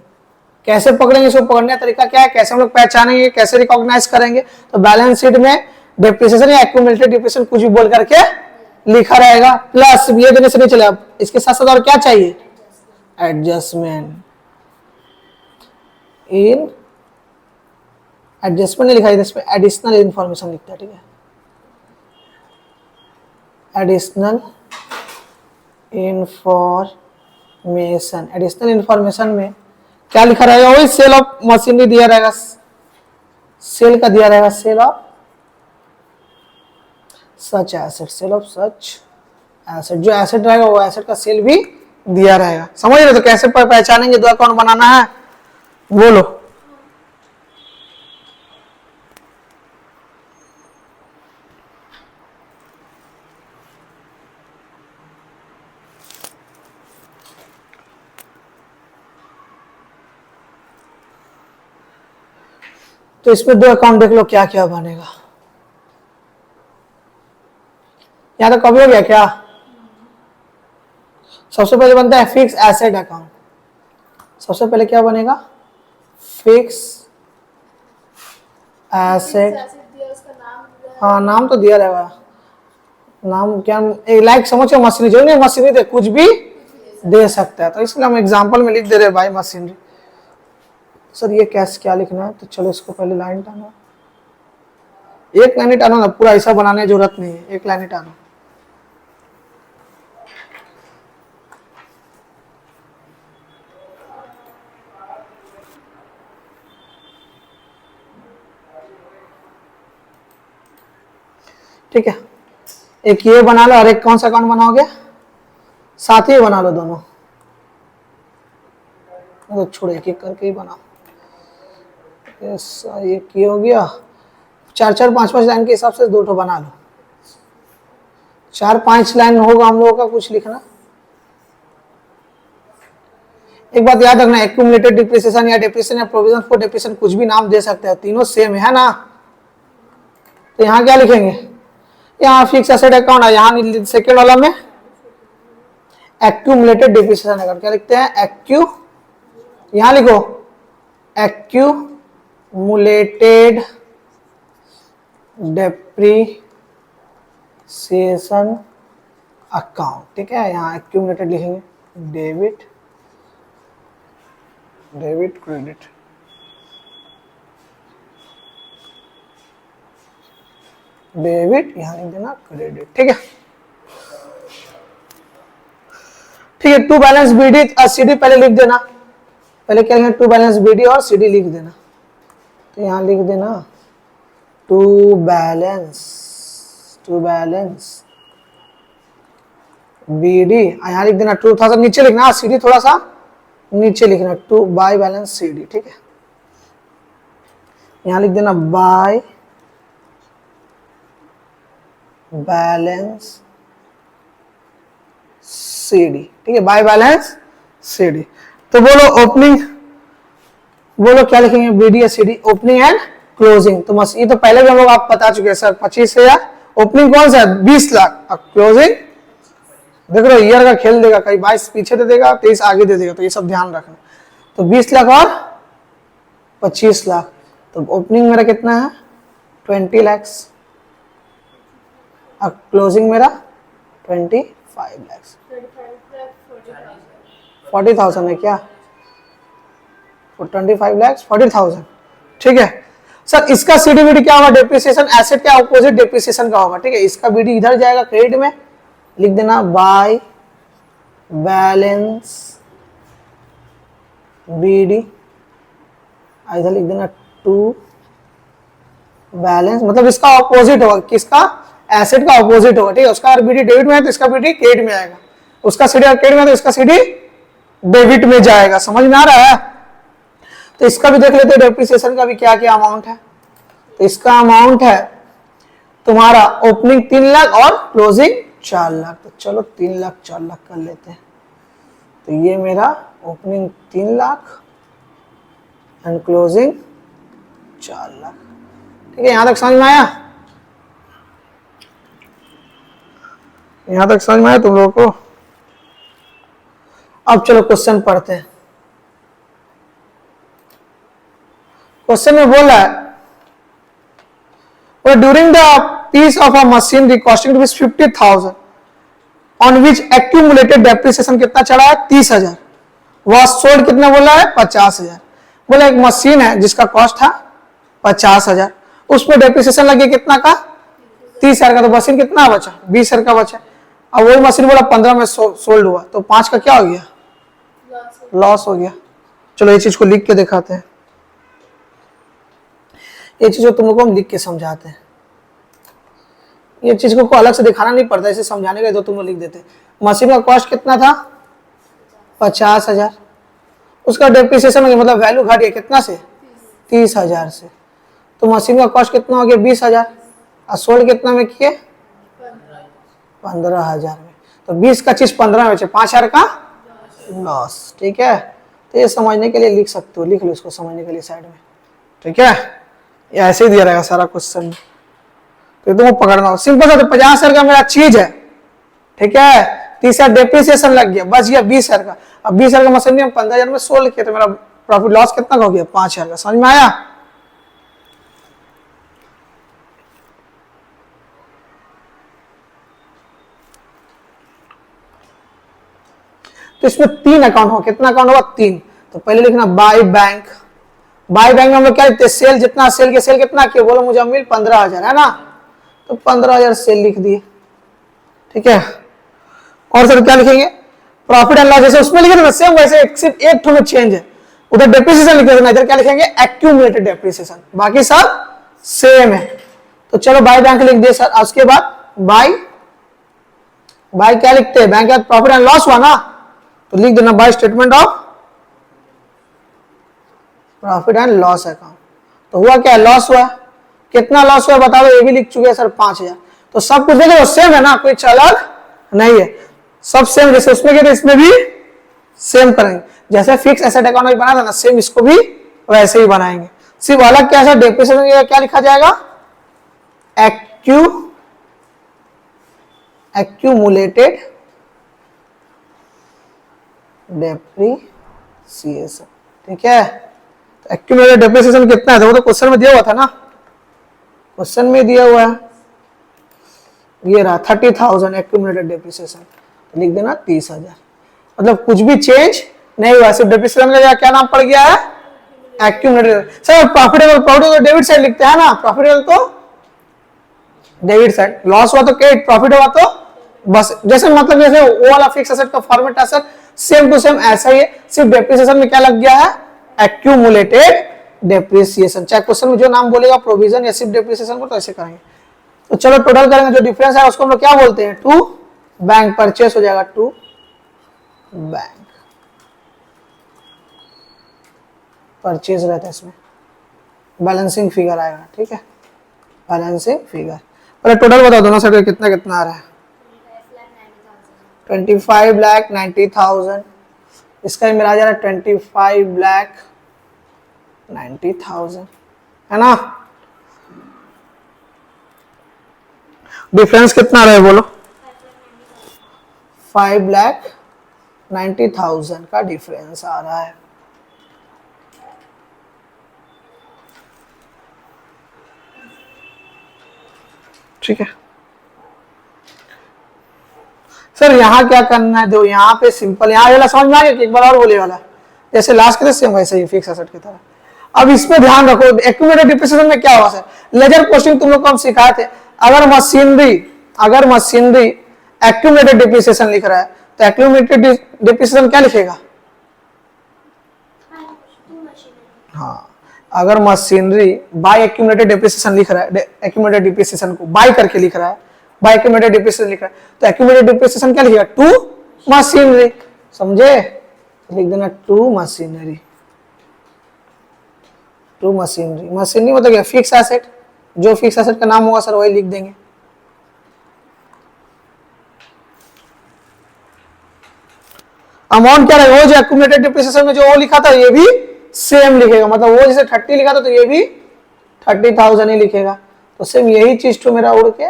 कैसे पकड़ेंगे? इसको पकड़ने का तरीका क्या है? कैसे हम लोग पहचानेंगे? कैसे रिकॉग्नाइज करेंगे? तो बैलेंस शीट में डेप्रिसिएशन या एक्यूमुलेटेड डेप्रिसिएशन कुछ भी बोल करके लिखा रहेगा, प्लस ये देने से नहीं चलेगा। इसके साथ साथ और क्या चाहिए? एडजस्टमेंट। इन एडजस्टमेंट नहीं लिखा है, इसमें एडिशनल इंफॉर्मेशन लिखता है। ठीक है, एडिशनल इंफॉर्मेशन। एडिशनल इंफॉर्मेशन में क्या लिखा रहेगा? वही सेल ऑफ मशीनरी दिया रहेगा, सेल का दिया रहेगा, sale of such asset, sale of such asset. जो एसेट रहेगा वो एसेट का सेल भी दिया रहेगा। समझ रहे? तो कैसे पहचानेंगे 2 अकाउंट बनाना है? बोलो। तो इसमें 2 अकाउंट देख लो क्या क्या बनेगा। यहां तक कभी हो गया क्या? सबसे पहले बनता है फिक्स एसेट अकाउंट। सबसे पहले क्या बनेगा? Fix asset. हाँ, नाम तो दिया रहेगा। नाम क्या? लाइक समझ के मशीनरी, जो नहीं मशीनरी दे कुछ भी दे सकता है, तो इसलिए हम एग्जांपल में लिख दे रहे भाई मशीनरी। सर ये कैसे क्या लिखना है? तो चलो इसको पहले लाइन टानो। एक लाइन ही टानो ना, पूरा ऐसा बनाने की जरूरत नहीं है, एक लाइन ही टानो। ठीक है, एक ये बना लो और एक कौन सा अकाउंट बनाओगे? साथ ही बना लो दोनों, तो छोड़ो, एक एक करके ही बनाओ। ये की हो गया, 4-4 5-5 लाइन के हिसाब से 2 ठो बना लो। 4-5 लाइन होगा हम लोगों का कुछ लिखना। एक बात याद रखना, एक्यूमुलेटेड डिप्रिसिएशन या डिप्रिसिएशन या प्रोविजन फॉर डिप्रिसिएशन कुछ भी नाम दे सकते हैं, तीनों सेम है ना। तो यहाँ क्या लिखेंगे, यहाँ फिक्स एसेट अकाउंट है, यहाँ सेकेंड वाला में एक्यूमुलेटेड डिप्रिसिएशन अकाउंट क्या लिखते हैं, यहाँ लिखो एक्यूमुलेटेड डेप्रिसिएशन अकाउंट, ठीक है। यहाँ एक्यूमुलेटेड लिखेंगे, डेबिट क्रेडिट, डेबिट यहाँ लिख देना, क्रेडिट, ठीक है। ठीक है, टू बैलेंस बीडी सीडी पहले लिख देना, पहले क्या लिखेंगे, टू बैलेंस बीडी और सीडी लिख देना। तो यहाँ लिख देना टू बैलेंस बीडी, यहाँ लिख देना 2000 नीचे लिखना, सीडी थोड़ा सा नीचे लिखना, टू बाय बैलेंस सीडी, ठीक है। यहाँ लिख देना बाय बैलेंस सीडी, ठीक है, बाय बैलेंस सीडी। तो बोलो ओपनिंग, बोलो क्या लिखेंगे, बीडी या सीडी, ओपनिंग एंड क्लोजिंग। तो बस ये तो पहले भी हम लोग आप बता चुके हैं सर, 25,000 ओपनिंग कौन सा है, 20 लाख, और क्लोजिंग देख लो ईयर का खेल देगा, कहीं 22 पीछे दे देगा, 23 आगे दे देगा, तो ये सब ध्यान रखना। तो 20 लाख और 25 लाख, तो ओपनिंग मेरा कितना है 20 लाख और क्लोजिंग मेरा 25 लाख। 40,000 है क्या, 25 लाख 40,000, ठीक है सर। इसका सीडीबीडी क्या होगा, डेप्रिसिएशन एसेट का अपोजिट डेप्रिसिएशन का होगा, ठीक है। इसका बीडी इधर जाएगा क्रेडिट में, लिख देना बाय बैलेंस बीडी, इधर लिख देना टू बैलेंस, मतलब इसका ऑपोजिट होगा, किसका, एसेट का ऑपोजिट होगा, ठीक है। उसका बीडी डेबिट में है तो इसका बीडी क्रेडिट में आएगा, उसका सीडी क्रेडिट में है तो इसका सीडी डेबिट में जाएगा, समझ में आ रहा है। तो इसका भी देख लेते हैं डेप्रिसिएशन का भी क्या क्या अमाउंट है। तो इसका अमाउंट है तुम्हारा ओपनिंग 3 लाख और क्लोजिंग 4 लाख। तो चलो 3 लाख 4 लाख कर लेते हैं। तो ये मेरा opening 3 lakh and closing 4 lakh, ठीक है। यहां तक समझ में आया, यहां तक समझ में आया तुम लोगों को। अब चलो क्वेश्चन पढ़ते हैं। क्वेश्चन में बोला है during the piece of a machinery costing rupees 50,000 on which accumulated depreciation कितना चढ़ा है 30,000, वह सोल्ड कितना बोला है 50,000। बोला एक मशीन है जिसका कॉस्ट था 50,000, उस पर डेप्रिसिएशन लगे कितना का 30,000 का, तो मशीन कितना बचा 20,000 का बचा। अब वही मशीन बोला 15 में सोल्ड हुआ, तो 5 का क्या हो गया, लॉस हो गया। चलो ये चीज को लिख के दिखाते हैं, ये चीज को तुम लोग को हम लिख के समझाते हैं। ये चीज को अलग से दिखाना नहीं पड़ता, इसे समझाने का तो तुम लोग लिख देते। मशीन का कॉस्ट कितना था 50,000, उसका डेप्रिसिएशन हो गया, मतलब वैल्यू घट गया कितना से 30,000 से, तो मशीन का कॉस्ट कितना हो गया 20,000 और सोल्ड कितना में किए 15,000 में। तो 20 का चीज 15 में, 5,000 का लॉस, ठीक है। तो ये समझने के लिए लिख सकते हो, लिख लो इसको समझने के लिए साइड में, ठीक है। ये ऐसे ही दिया रहेगा सारा क्वेश्चन, तो तुमको पकड़ना हो सिंपल सा। तो 50,000 का मेरा चीज है, ठीक है, 30,000 डेप्रिसिएशन लग गया, बच गया 20,000 का। अब 20,000 का मशीन हम 15,000 में सोल्ड किया, तो मेरा प्रॉफिट लॉस कितना का हो गया 5,000 का। समझ में आया। तो इसमें 3 अकाउंट हो, कितना अकाउंट होगा 3। तो पहले लिखना बाय बैंक, बाय बैंक में हम लोग क्या लिखते हैं, सेल जितना, सेल के सेल कितना किया बोलो मुझे मिल 15,000 है ना, तो 15,000 सेल लिख दिए, ठीक है। और सर क्या लिखेंगे, प्रॉफिट एंड लॉस, जैसे उसमें लिखे थे सेम वैसे सिर्फ एक ठो में चेंज है, उधर डेप्रिसिएशन लिखे थे, इधर क्या लिखेंगे एक्यूमुलेटेड डेप्रिसिएशन, बाकी सब सेम है। तो चलो बाय बैंक लिख दिए सर। उसके बाद बाय क्या लिखते हैं, बैंक का प्रॉफिट एंड लॉस हुआ ना, तो लिख देना by statement of profit and loss account. तो हुआ क्या, लॉस हुआ। कितना लॉस हुआ बता दो, ये भी लिख चुके हैं सर 5000। तो सब कुछ देखो सेम है ना, कोई अलग नहीं है, सब सेम। जैसे उसमें किया इसमें भी सेम करेंगे, जैसे फिक्स एसेट अकाउंट बना था ना, सेम इसको भी वैसे ही बनाएंगे। सिर्फ अलग क्या है, डेप्रिसिएशन क्या लिखा जाएगा, एक्यूमुलेटेड डेप्रिसिएशन। ठीक है, तो एक्यूमुलेटेड डेप्रिसिएशन कितना है, वो तो क्वेश्चन में दिया हुआ था ना, क्वेश्चन में दिया हुआ है, ये रहा 30,000 एक्यूमुलेटेड डेप्रिसिएशन, लिख देना 30,000। मतलब कुछ भी चेंज नहीं हुआ, सिर्फ डेप्रिसिएशन का क्या नाम पड़ गया है, accumulated. Sir profitable debit side लिखते हैं ना, प्रॉफिटेबल तो डेबिट साइड, लॉस हुआ तो क्रेडिट, प्रॉफिट हुआ तो बस। जैसे मतलब जैसे वो वाला फिक्स एसेट का फॉर्मेट है सर, सेम टू सेम ऐसा ही है, सिर्फ डेप्रिसिएशन में क्या लग गया है, एक्यूमुलेटेड डेप्रिसिएशन। चाहे क्वेश्चन में जो नाम बोलेगा प्रोविजन या सिर्फ डेप्रिसिएशन को, तो ऐसे करेंगे। तो चलो टोटल करेंगे, जो डिफरेंस है उसको हम लोग क्या बोलते हैं, टू बैंक परचेस हो जाएगा, टू बैंक परचेज रहता है इसमें, बैलेंसिंग फिगर आएगा। ठीक है, बैलेंसिंग फिगर। पहले टोटल बता दोनों साइड कितना कितना आ रहा है, 25,90,000। इसका ही मिला जा रहा है 25,90,000, है ना। डिफरेंस कितना आ रहा है बोलो, 5,90,000 का डिफरेंस आ रहा है। ठीक है सर, यहां क्या करना है, दो यहाँ पे सिंपल, यहाँ वाला समझ में आ गया कि एक बार और बोले वाला, जैसे लास्ट के सेम वैसे ही फिक्स एसेट की तरह। अब इसमें ध्यान रखो, एक्यूमुलेटेड डिप्रिसिएशन में क्या हुआ सर, लेजर पोस्टिंग तुम लोग को हम सिखाए थे, अगर मशीनरी एक्यूमुलेटेड डिप्रिसिएशन लिख रहा है, तो एक्यूमुलेटेड डिप्रिसिएशन क्या लिखेगा, हाँ, अगर मशीनरी बाय एक्यूमुलेटेड डिप्रिसिएशन लिख रहा है, एक्यूमुलेटेड डिप्रिसिएशन को बाय करके लिख रहा है, बाय एक्यूमुलेटेड डिप्रिसिएशन लिख रहा है, तो एक्यूमुलेटेड डिप्रिसिएशन क्या लिखेगा, टू मशीनरी। समझे, लिख देना to machinery. To machinery, machinery मतलब क्या, फिक्स एसेट, जो फिक्स एसेट का नाम होगा सर वही लिख देंगे। अमाउंट क्या रहेगा, वो जो एक्यूमुलेटेड डिप्रिसिएशन में जो वो लिखा था ये भी सेम लिखेगा, मतलब वो जैसे 30 लिखा था तो ये भी 30,000 ही लिखेगा। तो सेम यही चीज तो मेरा उड़ के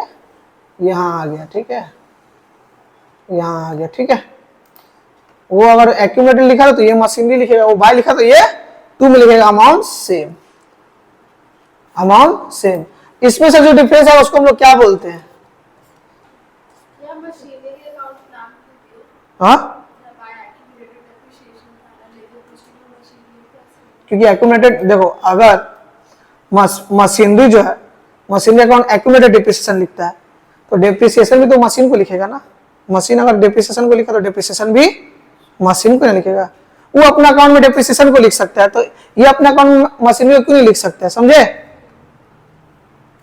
यहाँ आ गया। ठीक है, यहाँ आ गया। ठीक है, वो अगर एक्यूमुलेटेड लिखा था तो ये मशीनरी लिखेगा, वो बाय लिखा तो ये टू में लिखेगा, अमाउंट सेम, अमाउंट सेम। इसमें से जो डिफरेंस है उसको हम लोग क्या बोलते हैं, हाँ, क्योंकि एक्यूमुलेटेड देखो, अगर मशीनरी जो है, मशीनरी अकाउंट एक्यूमुलेटेड डिप्रिसिएशन लिखता है, तो डिप्रिसिएशन भी तो मशीन को लिखेगा ना। मशीन अगर डिप्रिसिएशन को लिखा तो डिप्रिसिएशन भी मशीन को नहीं लिखेगा। वो अपना अकाउंट में डिप्रिसिएशन को लिख सकता है, तो ये अपना अकाउंट में मशीनरी को क्यों नहीं लिख सकता है, समझे।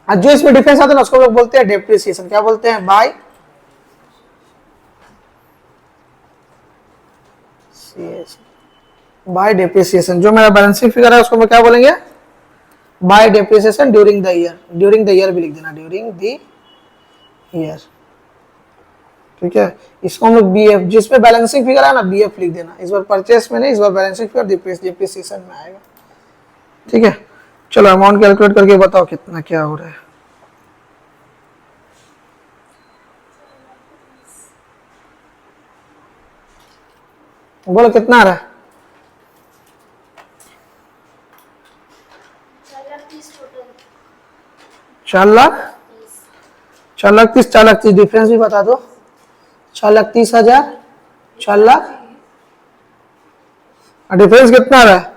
जो इसमें डिफरेंस आता है ना उसको लोग बोलते हैं डिप्रिसिएशन। क्या बोलते हैं, बाय डिप्रिसिएशन। जो मेरा बैलेंसिंग फिगर है उसको मैं क्या बोलेंगे, by depreciation during the year. During the year भी लिख देना, ड्यूरिंग द ईयर। ठीक है, इसको हम लोग बीएफ, जिसमें बैलेंसिंग फिगर है ना बीएफ लिख देना। इस बार परचेस में नहीं, इस बार बैलेंसिंग फिगर डिप्रिसिएशन में आएगा। ठीक है, चलो अमाउंट कैलकुलेट करके बताओ कितना क्या हो रहा है। बोलो कितना आ रहा है, 4,30,000, 4,30,000 डिफरेंस भी बता दो। 4,30,000, 4,00,000, डिफरेंस कितना आ रहा है,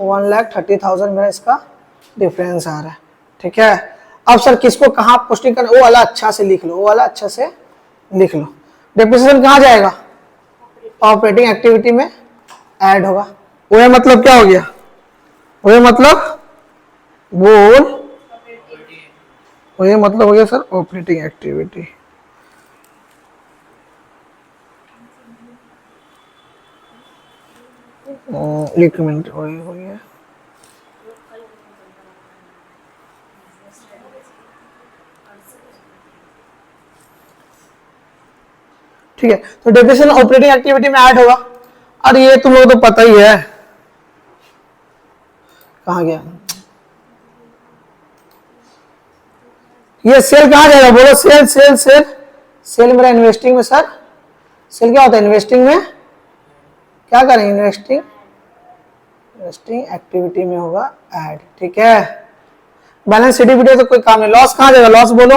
1,30,000 मेरा इसका डिफरेंस आ रहा है। ठीक है, अब सर किसको कहाँ पोस्टिंग करना, वो वाला अच्छा से लिख लो, वो वाला अच्छा से लिख लो। डिप्रिसिएशन कहाँ जाएगा, ऑपरेटिंग एक्टिविटी में ऐड होगा। वो मतलब क्या हो गया, वो मतलब बोल, ये मतलब हो गया सर ऑपरेटिंग एक्टिविटी। एक मिनट, वही हो गया ठीक है। तो डेप्रिसिएशन ऑपरेटिंग एक्टिविटी में ऐड होगा। और ये तुम लोग तो पता ही है, कहाँ गया ये सेल, कहाँ जाएगा बोलो? सेल सेल सेल सेल मेरा इन्वेस्टिंग में सर। सेल क्या होता है? इन्वेस्टिंग में क्या करेंगे? इन्वेस्टिंग एक्टिविटी में होगा ऐड, ठीक है। बैलेंस शीट वीडियो तो कोई काम नहीं। लॉस कहाँ जाएगा? लॉस बोलो।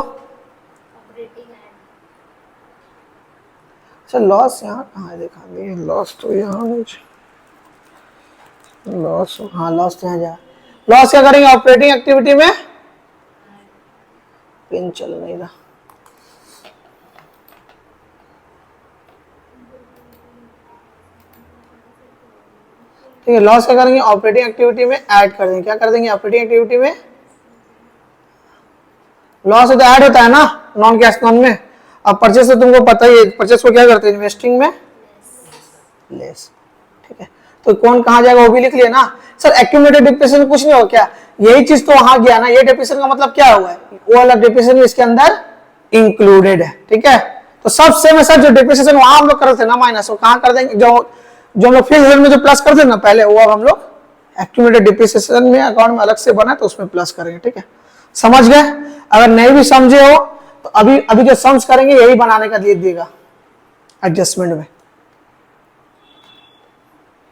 अच्छा लॉस यहाँ कहाँ देखा दिए? लॉस तो यहाँ नहीं, लॉस, हाँ लॉस तो यहाँ जाए। लॉस क्या करेंगे? ऑपरेटिंग एक्टिविटी में, पिन चल नहीं रहा, ठीक है। लॉस क्या करेंगे? ऑपरेटिंग एक्टिविटी में ऐड कर देंगे। क्या कर देंगे? ऑपरेटिंग एक्टिविटी में लॉस तो ऐड होता है ना नॉन कैश नॉन में। अब परचेस तो तुमको पता ही है, परचेस को क्या करते हैं? इन्वेस्टिंग में लेस, ठीक है। तो कौन कहाँ जाएगा वो भी लिख लिया ना सर। एक्यूमुलेटेड डिप्रिसिएशन कुछ नहीं हो क्या? यही चीज तो वहां गया ना। ये डिप्रिसिएशन का मतलब क्या हुआ है? वो वाला डिप्रिसिएशन इसके अंदर इंक्लूडेड है, ठीक है। तो सब सेम है सर। जो डिप्रिसिएशन वहां हम लोग करते थे ना माइनस, वो कहाँ कर देंगे? जो हम लोग फिक्स में जो प्लस करते थे ना पहले, वो अब हम लोग एक्यूमुलेटेड डिप्रिसिएशन में अकाउंट में अलग से बना तो उसमें प्लस करेंगे, ठीक है। समझ गए? अगर नहीं भी समझे हो तो अभी अभी जो सम्स करेंगे यही बनाने का दे दिएगा एडजस्टमेंट में,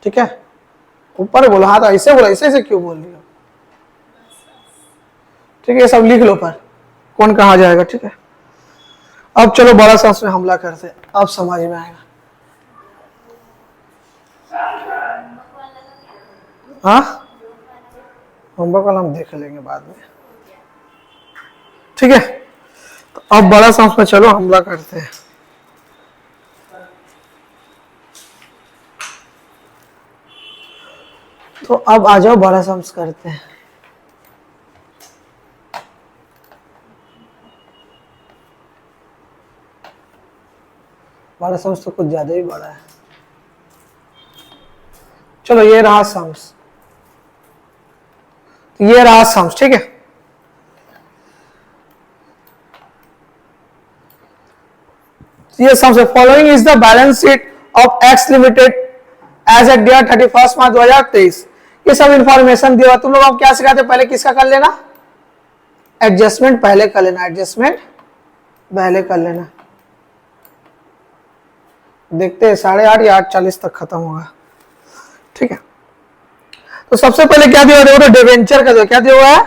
ठीक है। ऊपर बोलो, हाँ तो ऐसे बोला, ऐसे क्यों बोल रही हो? ठीक है, सब लिख लो पर कौन कहाँ जाएगा, ठीक है। अब चलो बड़ा सांस में हमला करते हैं, अब समझ में आएगा। हाँ होमवर्क वाला हम देख लेंगे बाद में, ठीक है। तो अब बड़ा सांस में चलो हमला करते हैं। तो अब आ जाओ बड़ा सम्स करते हैं। बड़ा सम्स तो कुछ ज्यादा ही बड़ा है। चलो ये रहा सम्स, ये रहा सम्स, ठीक है। ये सम्स है। Following is the balance sheet of X limited as at date 31 March 2023। ये सब इंफॉर्मेशन दिया। तुम लोग अब क्या सिखाते? पहले किसका कर लेना? एडजस्टमेंट पहले कर लेना, एडजस्टमेंट पहले कर लेना। देखते हैं 8:30 या 8:40 तक खत्म होगा, ठीक है। तो सबसे पहले क्या दिया? देखो तो डिवेंचर का, क्या दिया हुआ है?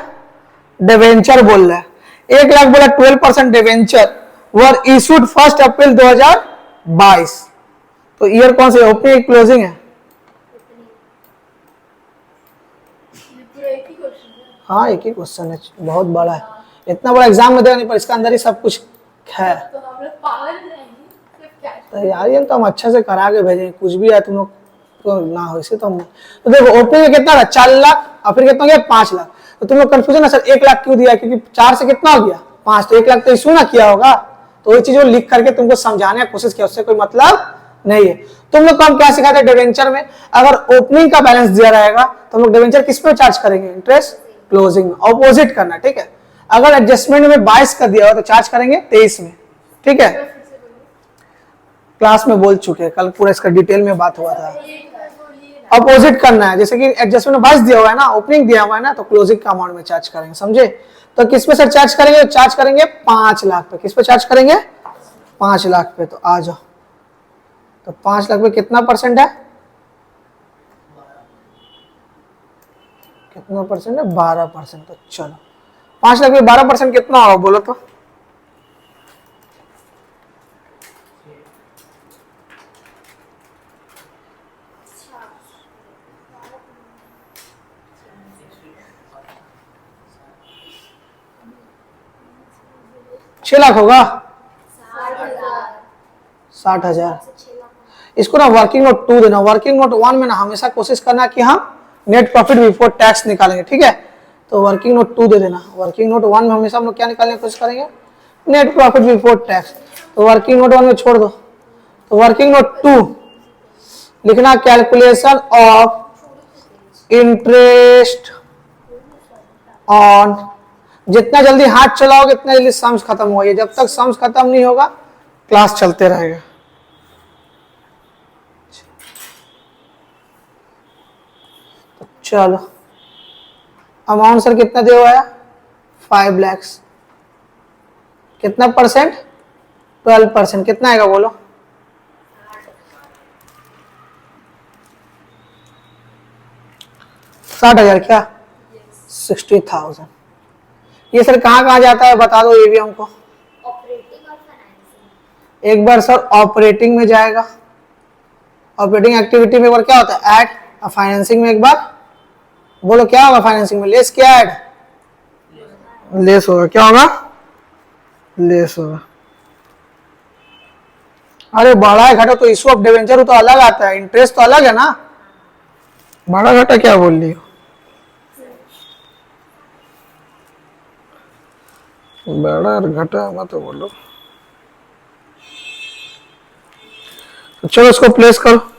डिवेंचर बोल रहा है। 1 लाख बोला 12% डिवेंचर वर इशूड 1 अप्रैल 2022। तो ईयर कौन से? ओपनिंग क्लोजिंग है? हाँ एक ही क्वेश्चन है, बहुत बड़ा है। इतना बड़ा एग्जाम में देगा नहीं, पर इसका अंदर ही सब कुछ है। तैयारी तो हम अच्छे से करा के भेजेंगे, कुछ भी है तुम लोग तो ना हो इसे तो हम। तो देखो ओपनिंग में कितना था? 4 लाख, और फिर कितना गया? 5 लाख। तो तुम लोग कंफ्यूजन है सर 1 लाख क्यों दिया? क्योंकि 4 से कितना हो गया? 5, तो 1 लाख तो इशू ना किया होगा। तो वही चीज लिख करके तुमको समझाने की कोशिश किया, उससे कोई मतलब नहीं है। तुम लोग को हम क्या सिखाते हैं डिवेंचर में? अगर ओपनिंग का बैलेंस दिया रहेगा तो हम लोग डिवेंचर किस पे चार्ज करेंगे? इंटरेस्ट क्लोजिंग में, ऑपोजिट करना, ठीक है। अगर एडजस्टमेंट में 22 का दिया हो तो चार्ज करेंगे 23 में, ठीक है। क्लास में बोल चुके हैं, कल पूरा इसका डिटेल में बात हुआ था। अपोजिट करना है, जैसे कि एडजस्टमेंट में 22 दिया हुआ है ना, ओपनिंग दिया हुआ है ना, तो क्लोजिंग का अमाउंट में चार्ज करेंगे, समझे। तो किस पे सर चार्ज करेंगे? चार्ज करेंगे 5 लाख पे। किस पे चार्ज करेंगे? 5 लाख पे। तो आ जाओ, तो 5 लाख पे कितना परसेंट है? कितना परसेंट है? 12%। तो चलो 5 लाख पे 12% कितना होगा बोलो तो? छह लाख होगा? 60,000। इसको ना वर्किंग नोट 2 देना। वर्किंग नोट 1 में ना हमेशा कोशिश करना कि हम नेट प्रॉफिट बिफोर टैक्स निकालेंगे, ठीक है। तो वर्किंग नोट 2 दे देना। वर्किंग नोट 1 में हमेशा हम लोग क्या निकालने की कोशिश करेंगे? Net profit before tax. तो वर्किंग नोट 1 में छोड़ दो। तो वर्किंग नोट 2 लिखना कैलकुलेशन ऑफ इंटरेस्ट ऑन। जितना जल्दी हाथ चलाओगे उतना जल्दी सम्स खत्म होगा। जब तक सम्स खत्म नहीं होगा क्लास चलते रहेगा, चलो अमाउंट सर कितना दिया हुआ है 5 lakhs, कितना परसेंट 12%, कितना आएगा बोलो 60,000 क्या 60,000। ये सर कहाँ कहाँ जाता है बता दो ये भी हमको। ऑपरेटिंग और फाइनेंसिंग। एक बार सर ऑपरेटिंग में जाएगा, ऑपरेटिंग एक्टिविटी में एक बार क्या होता है ऐड, और फाइनेंसिंग में एक बार बोलो क्या होगा फाइनेंसिंग में लेस क्या ऐड लेस होगा, क्या होगा लेस होगा। अरे बड़ा है घटा तो इशू ऑफ डिवेंचर तो अलग आता है, इंटरेस्ट तो अलग है ना, बड़ा घटा क्या बोल रही हो। बड़ा और घटा मत बोलो। तो चलो इसको प्लेस करो। तो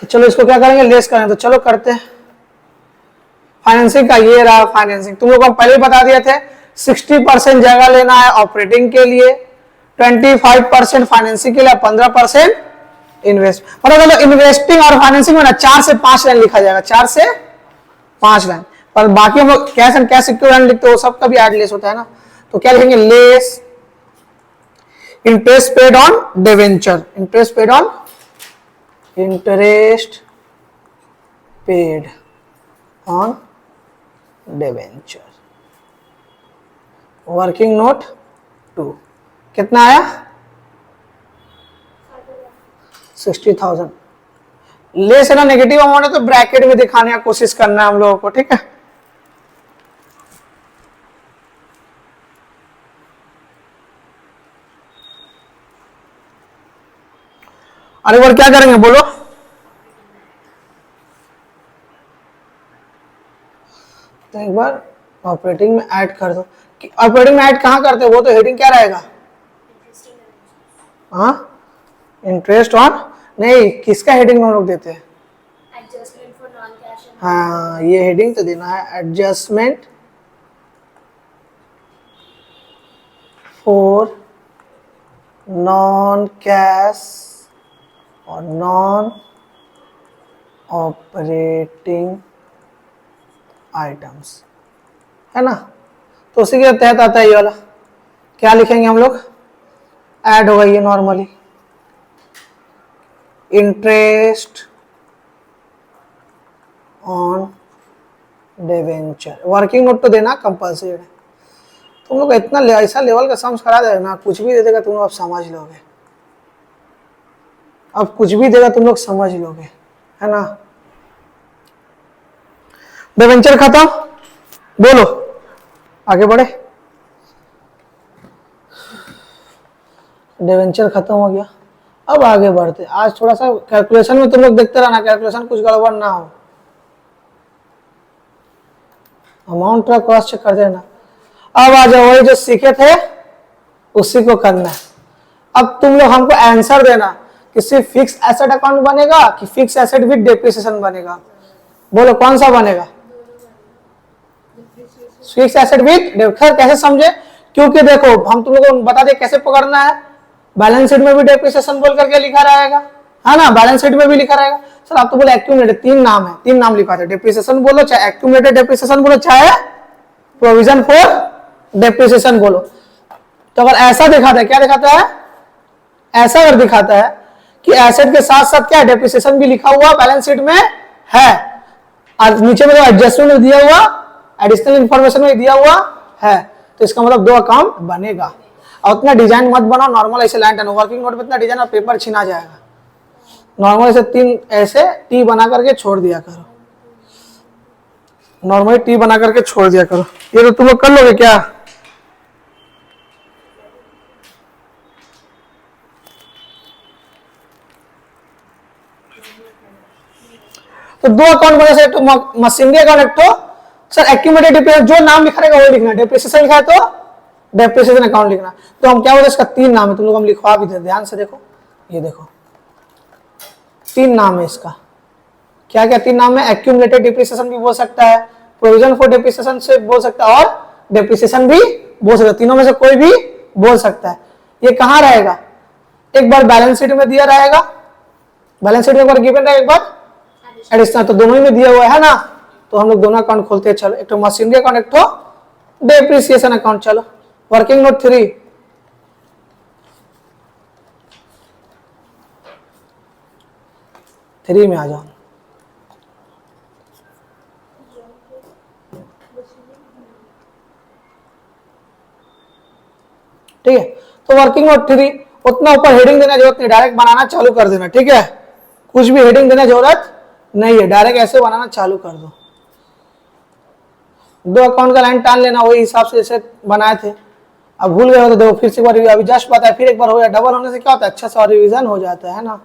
चलो इसको क्या करेंगे लेस करेंगे, तो चलो करते हैं। फाइनेंसिंग का ये रहा फाइनेंसिंग, तुम लोग को हम पहले ही बता दिए थे 60% जगह लेना है ऑपरेटिंग के लिए, 25% फाइनेंसिंग के लिए, 15% इन्वेस्ट। मतलब इन्वेस्टिंग और फाइनेंसिंग में ना 4 से 5 लाइन लिखा जाएगा, 4 से 5 लाइन, पर बाकी हम लोग कैश एंड कैश इक्विवेलेंट लिखते हो सबका भी एड लेस होता है ना, तो क्या लिखेंगे less interest paid on debenture, interest paid on interest paid on debenture, working note 2 कितना आया 60,000। लेस है ना नेगेटिव अमाउंट है तो ब्रैकेट में दिखाने की कोशिश करना है हम लोगों को, ठीक है। अरे और क्या करेंगे बोलो, तो एक बार ऑपरेटिंग में ऐड कर दो। ऑपरेटिंग में ऐड कहाँ करते हो, वो तो हेडिंग क्या रहेगा, हाँ इंटरेस्ट ऑन, नहीं किसका हेडिंग हम लोग देते हैं, एडजस्टमेंट फॉर नॉन कैश। हाँ ये हेडिंग तो देना है एडजस्टमेंट फॉर नॉन कैश और नॉन ऑपरेटिंग आइटम्स, है ना। तो उसी के तहत आता है ये वाला, क्या लिखेंगे हम लोग ऐड होगा ये normally interest on debenture, working note तो देना कंपल्सरी है। तुम लोग इतना ऐसा लेवल का सम्स करा दे ना, कुछ भी दे देगा तुम लोग अब समझ लोगे, अब कुछ भी देगा तुम लोग समझ लोगे, है ना। डिवेंचर खत्म, बोलो आगे बढ़े। डिवेंचर खत्म हो गया, अब आगे बढ़ते। आज थोड़ा सा कैलकुलेशन में तुम लोग देखते रहना, कैलकुलेशन कुछ गड़बड़ ना हो, अमाउंट का क्रॉस चेक कर देना। अब आ जाओ वही जो सीखे थे उसी को करना है। अब तुम लोग हमको आंसर देना कि सिर्फ फिक्स एसेट अकाउंट बनेगा कि फिक्स एसेट विद डेप्रिसिएशन बनेगा, बोलो कौन सा बनेगा, फिक्स एसेट विद। खैर कैसे समझे, क्योंकि देखो हम तुम लोगों को बता दें कैसे पकड़ना है, बैलेंस शीट में भी डेप्रिसिएशन बोल करके लिखा रहेगा, है ना, बैलेंस शीट में भी लिखा रहेगा। सर आप तो बोले एक्यूमुलेटेड, 3 नाम है, 3 नाम लिखा था, डेप्रिसिएशन बोलो चाहे एक्यूमुलेटेड डेप्रिसिएशन बोलो चाहे प्रोविजन फॉर डेप्रिसिएशन बोलो। तो अगर ऐसा दिखाता है, क्या दिखाता है, ऐसा अगर दिखाता है कि एसेट के साथ साथ क्या डेप्रिसिएशन भी लिखा हुआ बैलेंस शीट में है, और नीचे में जो एडजस्टमेंट में दिया हुआ एडिशनल इंफॉर्मेशन में दिया हुआ है, तो इसका मतलब 2 अकाउंट बनेगा। और उतना डिजाइन मत बनाओ, नॉर्मल ऐसे लाइन टर्न, वर्किंग नोट में इतना डिजाइन और पेपर छिना जाएगा, नॉर्मल ऐसे 3 ऐसे टी बना करके छोड़ दिया करो, नॉर्मली टी बना करके छोड़ दिया करो। ये तो तुम लोग कर लोगे क्या, तो 2 अकाउंट बने से तो मशीनरी अकाउंट एक तो सर एक्यूमुलेटेड जो नाम लिखा रहेगा वही लिखना, डेप्रिसिएशन लिखा है तो डेप्रिसिएशन अकाउंट लिखना। तो हम क्या बोलते हैं इसका 3 नाम है, तुम लोग हम लिखवा भी थे, ध्यान से देखो, ये देखो 3 नाम है इसका, क्या क्या 3 नाम है, एक्यूमुलेटेड डेप्रिसिएशन भी बोल सकता है, प्रोविजन फॉर डेप्रिसिएशन से बोल सकता है, और डेप्रिसिएशन भी बोल सकते, तीनों में से कोई भी बोल सकता है। ये कहाँ रहेगा, एक बार बैलेंस शीट में दिया रहेगा, बैलेंस शीट में एक बार गिवन रहेगा, एक बार एडिशनल, तो दोनों ही में दिया हुआ है ना। तो हम लोग दोनों अकाउंट खोलते हैं। चलो, एक तो मशीनरी अकाउंट, एक तो डेप्रिसिएशन अकाउंट। चलो वर्किंग नोट 3, में आ जाओ। ठीक है, तो वर्किंग नोट 3, उतना ऊपर हेडिंग देने जरूरत नहीं, डायरेक्ट बनाना चालू कर देना। ठीक है, कुछ भी हेडिंग देने जरूरत नहीं है, डायरेक्ट ऐसे बनाना चालू कर दो। दो अकाउंट का लाइन टान लेना, वही हिसाब से जैसे बनाए थे। अब भूल गए हो तो देखो फिर से एक बार, अभी जस्ट बताया, फिर एक बार हो गया। डबल होने से क्या होता है, अच्छा सा रिवीजन हो जाता है ना।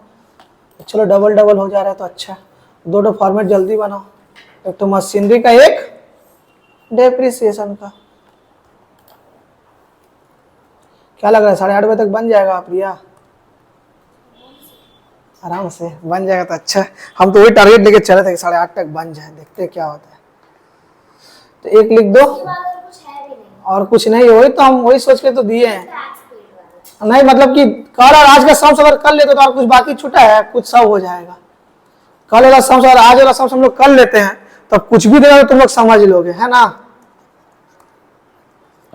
चलो डबल डबल हो जा रहा है तो अच्छा, दो फॉर्मेट जल्दी बनाओ, एक तो मशीनरी का, एक डेप्रिसिएशन का। क्या लग रहा है 8:30 बजे तक बन जाएगा प्रिया? आराम से बन जाएगा तो अच्छा। हम तो वही टारगेट लेके चले थे कि 8:30 तक बन जाए, देखते क्या होता है। तो एक लिख दो, और कुछ नहीं, वही तो हम वही सोच के तो दिए हैं। नहीं मतलब कि कल और आज का सम अगर कर लेते तो और कुछ बाकी छूटा है, कुछ सब हो जाएगा। कल वाला सम और आज वाला सम हम लोग कर लेते हैं, तो कुछ भी देगा तो तुम लोग समझ लोगे, है ना।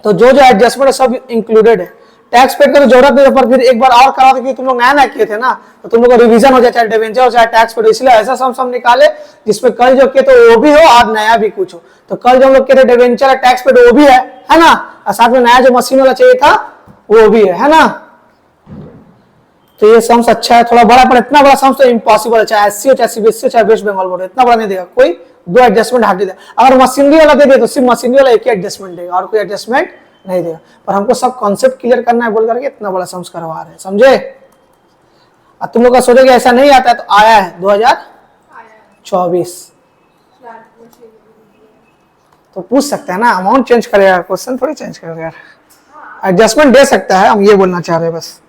तो जो जो एडजस्टमेंट है सब इंक्लूडेड है। टैक्स पेड का तो जरूरत नहीं है, पर फिर एक बार और करा था कि तुम लोग नया नया किए थे ना, तो तुम लोग का रिवीजन हो जाए, चाहे डिवेंचर हो चाहे टैक्स पेड, इसलिए ऐसा सम निकाले जिसमें कल जो किए तो वो भी हो और नया भी कुछ हो। तो कल जो हम लोग किए थे डिवेंचर टैक्स पेड वो भी है ना, और साथ में नया जो मशीन वाला चाहिए था वो भी है ना। तो ये सम्स अच्छा है, थोड़ा बड़ा, पर इतना बड़ा सम्स तो इम्पॉसिबल है, चाहे एससी हो चाहे सीबीएसई हो चाहे वेस्ट बंगाल बोर्ड, इतना बड़ा नहीं देगा कोई, दो एडजस्टमेंट हटा देगा। अगर मशीनरी वाला दे दे तो सिर्फ मशीनरी वाला एक ही एडजस्टमेंट देगा और कोई एडजस्टमेंट नहीं देगा। पर हमको सब कॉन्सेप्ट क्लियर करना है बोल करके इतना बड़ा सम्स करवा रहे हैं, समझे। और तुम लोग का सोचोगे ऐसा नहीं आता है, तो आया है 2024, तो पूछ सकते हैं ना, अमाउंट चेंज करेगा, क्वेश्चन थोड़ी चेंज करेगा, एडजस्टमेंट दे सकता है, हम ये बोलना चाह रहे हैं बस।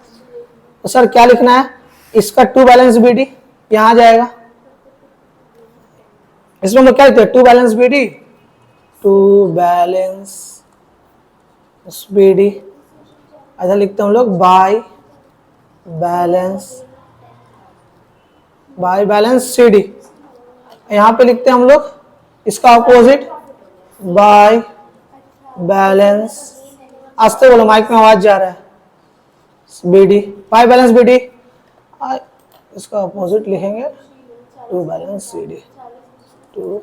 तो सर क्या लिखना है, इसका टू बैलेंस बीडी यहां जाएगा, इसमें हम लोग क्या लिखते हैं, to balance BD, to balance BD, ऐसा लिखते हैं हम लोग, बाय बैलेंस सीडी। यहां पे लिखते हैं हम लोग इसका अपोजिट, बाय बैलेंस, आस्ते बोलो माइक में आवाज जा रहा है, बीडी, बाय बैलेंस बीडी, इसका अपोजिट लिखेंगे to balance CD, to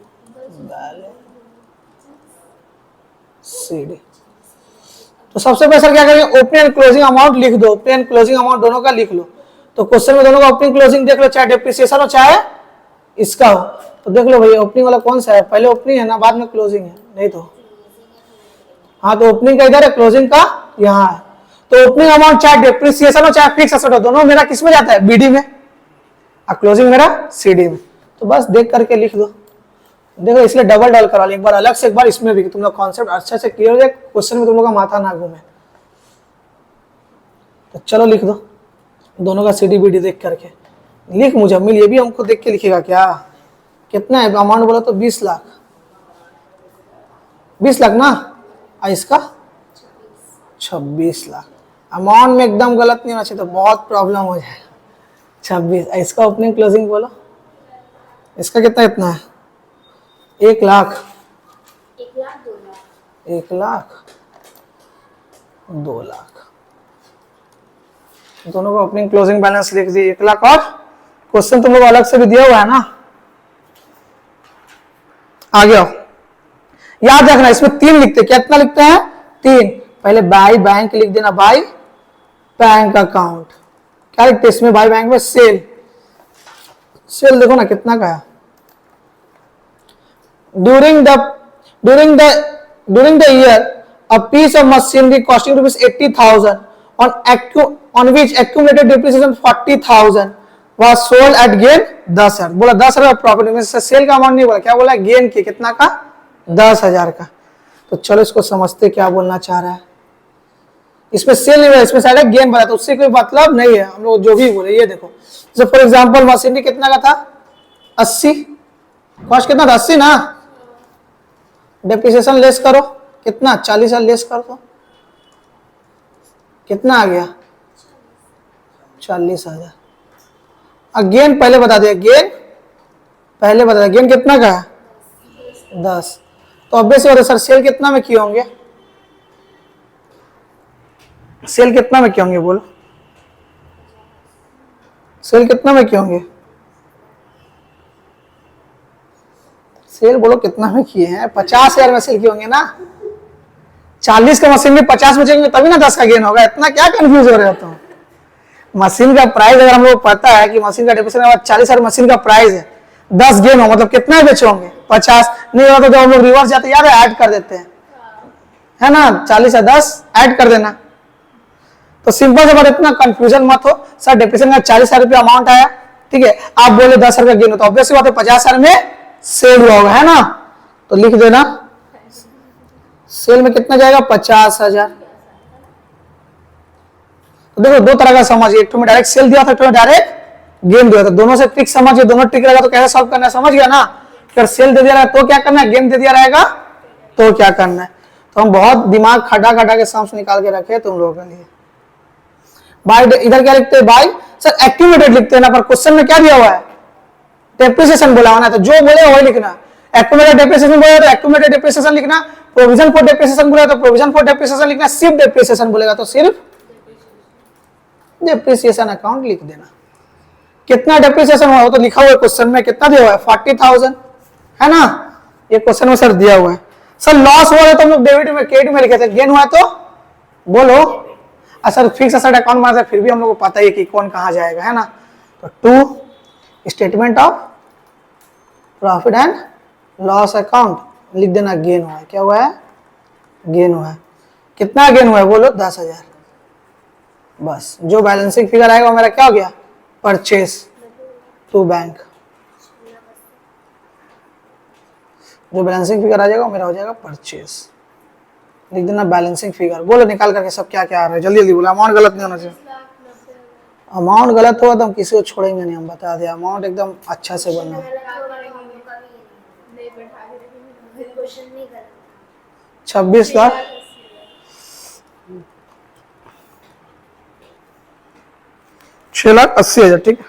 balance CD. तो सबसे पहले सर क्या करेंगे, ओपनिंग एंड क्लोजिंग अमाउंट लिख दो, ओपनिंग एंड क्लोजिंग अमाउंट दोनों का लिख लो। तो क्वेश्चन में दोनों का ओपनिंग क्लोजिंग देख लो, चाहे डेप्रिसिएशन हो चाहे इसका हो। तो देख लो भैया ओपनिंग वाला कौन सा है, पहले ओपनिंग है ना, बाद में क्लोजिंग है, नहीं तो हाँ, तो ओपनिंग का इधर है, क्लोजिंग का यहाँ है। तो ओपनिंग अमाउंट चाहे डेप्रिसिएशन हो चाहे फिक्स एसेट हो, दोनों मेरा किस में जाता है, बीडी में, और क्लोजिंग मेरा सीडी में। तो बस देख करके लिख दो, देखो इसलिए डबल डबल करा लिया, एक बार अलग से एक बार इसमें भी, तुम लोग कॉन्सेप्ट अच्छे से क्लियर हो जाए, क्वेश्चन में तुम लोग का माथा ना घूमे। तो चलो लिख दो दोनों का सीडी बीडी देख करके, लिख मुजम्मिल, ये भी हमको देख के लिखेगा क्या, कितना है अमाउंट बोला तो 20 लाख, 20 लाख ना, और इसका 26 लाख। अमाउंट में एकदम गलत नहीं होना चाहिए, तो बहुत प्रॉब्लम हो जाए। 26, इसका ओपनिंग क्लोजिंग बोलो, इसका कितना कितना है, 1 लाख, 1 लाख 2 लाख, दोनों का ओपनिंग क्लोजिंग बैलेंस लिख दिए 1 लाख। और क्वेश्चन तुम लोग अलग से भी दिया हुआ है ना, आगे आओ, याद रखना इसमें 3 लिखते, कितना लिखते हैं 3, पहले बाय बैंक लिख देना, बाय बैंक अकाउंट, क्या लिखते हैं इसमें, बाय बैंक में सेल, सेल देखो ना कितना का है, during the year a piece of machinery costing rupees 80,000 on which accumulated depreciation 40,000 was sold at gain 10,000, बोला 10,000 प्रॉफिट में से, सेल का अमाउंट नहीं बोला, क्या बोला, गेन की, कितना का, 10,000 का। तो चलो इसको समझते क्या बोलना चाह रहा है, इसमें सेल नहीं बोला, इसमें सारा गेन बोला, तो उससे कोई मतलब नहीं है, हम लोग जो भी बोले। ये देखो जैसे फॉर एग्जांपल मशीनरी कितना का था, 80, कॉस्ट कितना था 80 ना, डेप्रिसिएशन लेस करो कितना, 40,000 लेस कर दो, कितना आ गया? 40,000। अब गेन पहले बता दिया, गेन पहले बता दिया, गेन कितना का है? 10। तो ऑब्वियस बात है सर, सेल कितना में किए होंगे? सेल कितना में किए होंगे बोलो? सेल कितना में किए होंगे? सेल बोलो कितना में किए हैं? 50,000 में सेल किए होंगे ना। 40 का मशीन में 50 में चाहिए तभी ना 10 का गेन होगा। इतना क्या कंफ्यूज हो रहे हो तुम? मशीन का प्राइस अगर हम लोग पता है कि मशीन का डिप्रेशन 40,000 मशीन का प्राइस है, 10 गेन हो मतलब कितना बेचे होंगे? 50। नहीं होता तो हम लोग रिवर्स जाते याद है, ऐड कर देते हैं, है ना। 40 या 10 ऐड कर देना। तो सिंपल से बात, इतना कंफ्यूजन मत हो। सर डिप्रेशन का 40,000 रुपया अमाउंट आया, ठीक है, आप बोले 10 रुपया गेन हो, तो ऑब्वियस बात है 50,000 में सेल हुआ होगा, है ना। तो लिख देना सेल में कितना जाएगा? 50,000। तो देखो दो तरह का समझिए, एक तो में डायरेक्ट सेल दिया था, एक तो में डायरेक्ट गेन दिया था। दोनों से ट्रिक समझिए, दोनों ट्रिक रहेगा तो कैसे सॉल्व करना है समझ गया ना। अगर सेल दे दिया रहेगा तो क्या करना है, गेन दे दिया रहेगा तो क्या करना है। तो हम बहुत दिमाग खटा खटा के सम्स निकाल के रखे तुम लोगों के लिए। बाय इधर क्या लिखते हैं? बाय सर एक्यूमुलेटेड लिखते हैं ना, पर क्वेश्चन में क्या दिया हुआ है? डेप्रिसिएशन बोला होना, तो जो बोले वही लिखना। एक्यूमुलेटेड डेप्रिसिएशन बोला तो एक्यूमुलेटेड डेप्रिसिएशन लिखना, प्रोविजन फॉर डेप्रिसिएशन बोला तो प्रोविजन फॉर डेप्रिसिएशन लिखना, सिर्फ डेप्रिसिएशन बोलेगा तो सिर्फ डेप्रिसिएशन अकाउंट लिख देना। कितना डेप्रिसिएशन हुआ तो लिखा हुआ है क्वेश्चन में, कितना दिया हुआ है? 40,000, है ना। ये क्वेश्चन में सर दिया हुआ है। सर लॉस हुआ है तो हम लोग डेबिट में क्रेडिट में लिखे थे, गेन हुआ तो बोलो। सर फिक्स एसेट अकाउंट में फिर भी हम लोग को पता है कि कौन कहां जाएगा, है ना। तो 2 statement of profit and loss account लिख देना, गेन हुआ है। क्या हुआ है? गेन हुआ है। कितना गेन हुआ है बोलो? 10,000। बस जो बैलेंसिंग फिगर आएगा वो मेरा क्या हो गया? Purchase to bank. जो बैलेंसिंग फिगर आ जाएगा वो मेरा हो जाएगा परचेस। लिख देना बैलेंसिंग फिगर। बोलो निकाल करके सब क्या क्या आ रहा है, जल्दी जल्दी बोलो। अमाउंट गलत नहीं होना चाहिए। अमाउंट गलत होगा तो हम किसी को छोड़ेंगे नहीं, हम बता दें। अमाउंट एकदम अच्छा से बोलना। 26 लाख 6,80,000, ठीक है।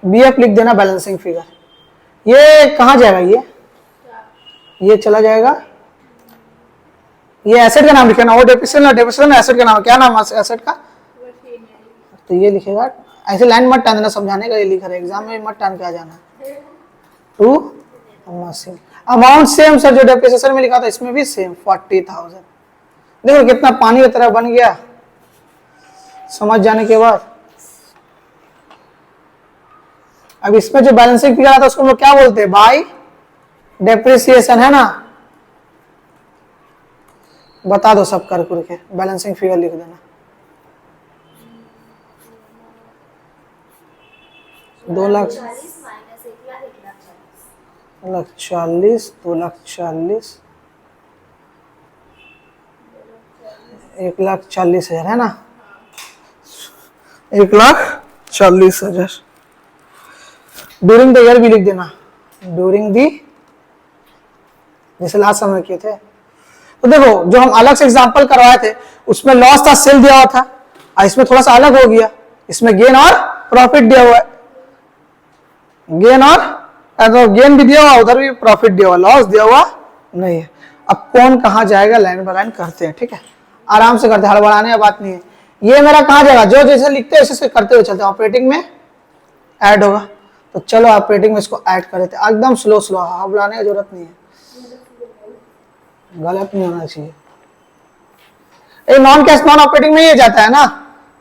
BF लिख देना बैलेंसिंग फिगर। ये कहाँ जाएगा? ये चला जाएगा, ये एसेट का नाम लिखे ना, वो डेप्रिसिएशन एसेट का नाम है। क्या नाम है एसेट का? तो ये लिखेगा, ऐसे लाइन मत टान देना, समझाने का ये लिखा है, एग्जाम में मत टान के आ जाना। 2 मशीन अमाउंट सेम सर, जो डेप्रिसिएशन में लिखा था इसमें भी सेम 40,000। देखो कितना पानी की तरह बन गया समझ जाने के बाद। अब इसमें जो बैलेंसिंग फिगर आता है उसको हम लोग क्या बोलते हैं? बाय डेप्रिसिएशन, है ना। बता दो सब कर करके, बैलेंसिंग फिगर लिख देना। 2,40,000 2,40,000 1,40,000, है ना। 1,40,000 ड्यूरिंग द ईयर भी लिख देना, ड्यूरिंग दी, जैसे लास्ट समय किए थे। तो देखो जो हम अलग से एग्जांपल करवाए थे उसमें लॉस था, सेल दिया हुआ था, और इसमें थोड़ा सा अलग हो गया, इसमें गेन और प्रॉफिट दिया हुआ है। गेन और तो गेन भी दिया हुआ, उधर भी प्रॉफिट दिया हुआ, लॉस दिया हुआ नहीं है। अब कौन कहां जाएगा लाइन बाय लाइन करते हैं, ठीक है, आराम से करते हैं, हड़बड़ाने की बात नहीं है। ये मेरा कहां जाएगा? जो जैसे लिखते हैं उसे करते हुए चलते हैं। ऑपरेटिंग में ऐड होगा, तो चलो ऑपरेटिंग में इसको ऐड कर देते हैं, एकदम स्लो स्लो, हड़बड़ाने की जरूरत नहीं है, गलत नहीं होना चाहिए। ये नॉन कैश नॉन ऑपरेटिंग में ये जाता है ना,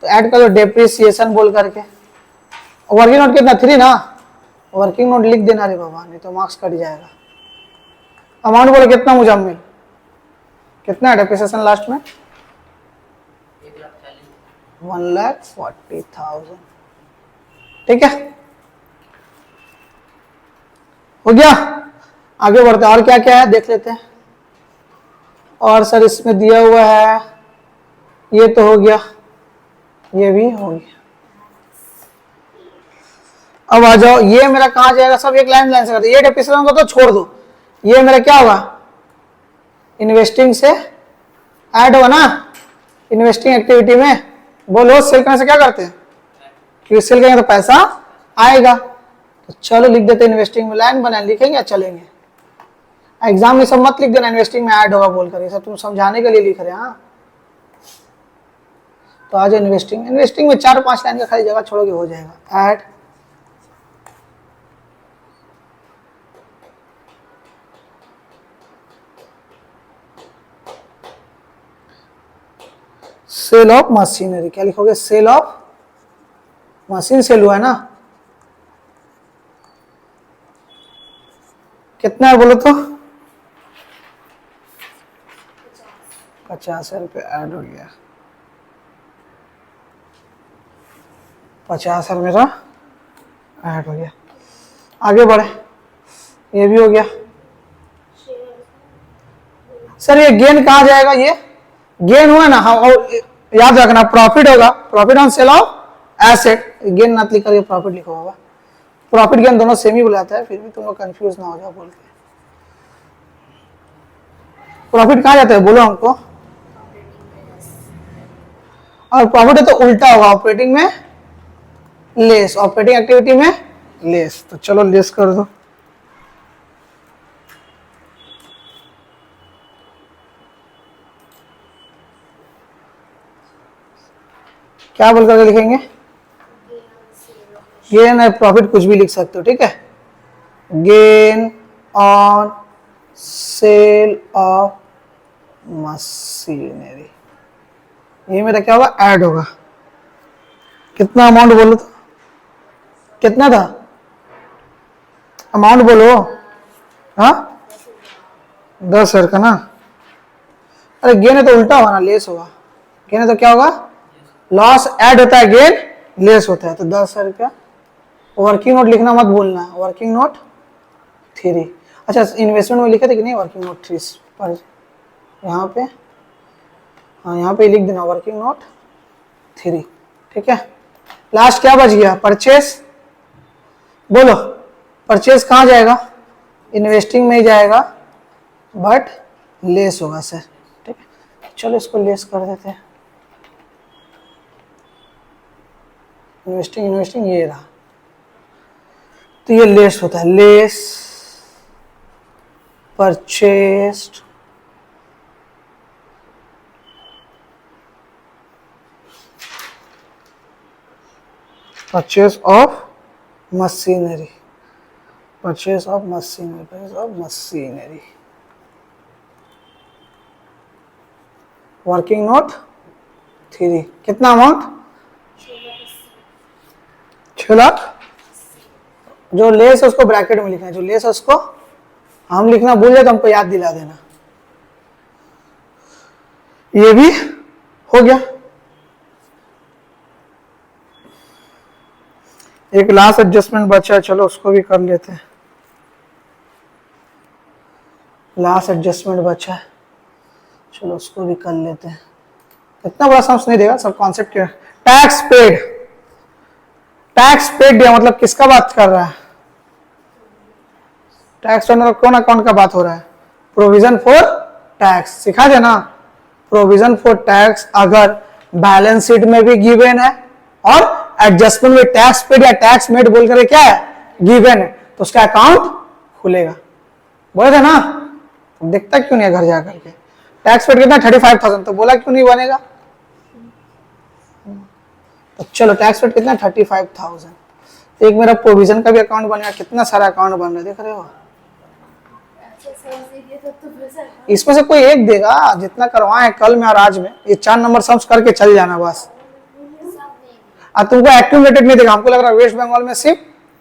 तो ऐड करो डेप्रिसिएशन बोल करके। वर्किंग नोट कितना? 3 ना, वर्किंग नोट लिख देना रे बाबा, नहीं तो मार्क्स कट जाएगा। अमाउंट बोलो कितना मुजम्मिल? कितना है डेप्रिसिएशन लास्ट में? 1,40,000, ठीक है, हो गया। आगे बढ़ते हैं, और क्या क्या है देख लेते हैं। और सर इसमें दिया हुआ है, ये तो हो गया, ये भी हो गया। अब आ जाओ, ये मेरा कहां जाएगा? सब एक लाइन लाइन से करते, ये डेप्रिसिएशन को तो छोड़ दो, ये मेरा क्या होगा? इन्वेस्टिंग से ऐड होगा ना, इन्वेस्टिंग एक्टिविटी में बोलो, सेल करने से क्या करते हैं? क्योंकि सेल करेंगे तो पैसा आएगा। तो चलो लिख देते इन्वेस्टिंग में, लाइन बना लिखेंगे या चलेंगे? एग्जाम में सब मत लिख देना इन्वेस्टिंग में ऐड होगा बोलकर, ये सब तुम समझाने के लिए लिख रहे हैं। हाँ, तो आज इन्वेस्टिंग, इन्वेस्टिंग में 4-5 लाइन का खाली जगह छोड़ोगे हो जाएगा। ऐड सेल ऑफ मशीनरी, क्या लिखोगे? सेल ऑफ मशीन सेल हुआ है ना? कितना है बोलो तो? 50 रुपये ऐड हो गया। 50 मेरा ऐड हो गया। आगे बढ़े, ये भी हो गया। सर ये गेन कहाँ जाएगा? ये गेन हुआ ना? हाँ, और याद रखना प्रॉफिट होगा, profit on sale of asset. Gain मत लिख करके प्रॉफिट लिखो होगा। प्रॉफिट गेन दोनों सेम ही बुलाता है, फिर भी तुम लोग कंफ्यूज ना हो जाओ बोल के। प्रॉफिट कहाँ जाता है बोलो हमको? और प्रॉफिट है तो उल्टा होगा, ऑपरेटिंग में लेस, ऑपरेटिंग एक्टिविटी में लेस। तो चलो लेस कर दो। क्या बोल करके लिखेंगे? गेन है, प्रॉफिट कुछ भी लिख सकते हो, ठीक है? Gain on sale of machinery, ये मेरा क्या होगा? ऐड होगा। कितना अमाउंट बोलो तो? कितना था अमाउंट बोलो? हाँ 10,000 का ना? अरे गेन है तो उल्टा होगा ना, लेस होगा। गेन है तो क्या होगा? लॉस ऐड होता है, गेन लेस होता है। तो 10,000 रुपया। वर्किंग नोट लिखना मत भूलना, वर्किंग नोट 3। अच्छा इन्वेस्टमेंट में लिखे थे कि नहीं वर्किंग नोट 3 पर? यहाँ पे, हाँ यहाँ पे लिख देना वर्किंग नोट 3, ठीक है? लास्ट क्या बच गया? परचेस। बोलो परचेस कहाँ जाएगा? इन्वेस्टिंग में ही जाएगा, बट लेस होगा सर, ठीक है? चलो इसको लेस कर देते हैं। इन्वेस्टिंग इन्वेस्टिंग ये रहा, तो ये लेस होता है। Less purchased purchase of machinery, purchase of machinery, purchase of machinery. Working note 3। कितना अमाउंट? 6 लाख। जो लेस है उसको ब्रैकेट में लिखना है, जो लेस है उसको हम लिखना भूल जाए तो हमको याद दिला देना। ये भी हो गया। एक लास्ट एडजस्टमेंट बचा है, चलो उसको भी कर लेते हैं। लास्ट एडजस्टमेंट बचा है, चलो उसको भी कर लेते हैं। इतना बड़ा समझ नहीं देगा, सब कॉन्सेप्ट क्या है। टैक्स पेड, टैक्स पेड दिया मतलब किसका बात कर रहा है? टैक्स मतलब कौन अकाउंट का बात हो रहा है? प्रोविजन फॉर टैक्स, सिखा देना। प्रोविजन फॉर टैक्स अगर बैलेंस शीट में भी गिवन है और एडजस्टमेंट में टैक्स पेड या टैक्स मेड बोल कर क्या है? गिवन है, तो उसका अकाउंट खुलेगा। बोले थे ना? तो देखता क्यों नहीं है घर जाकर के? टैक्स पेड कितना? 35,000, तो बोला क्यों नहीं बनेगा? तो चलो टैक्स पेड कितना? 35,000। एक मेरा प्रोविजन का भी अकाउंट बनेगा। कितना सारा अकाउंट बन रहा है, देख रहे हो? इसमें से कोई एक देगा, जितना करवाए कल में और आज में, ये 4 नंबर सम्स करके चल जाना बस। और तुमको एक्यूमुलेटेड नहीं देगा। हमको लग रहा है वेस्ट बंगाल में सिर्फ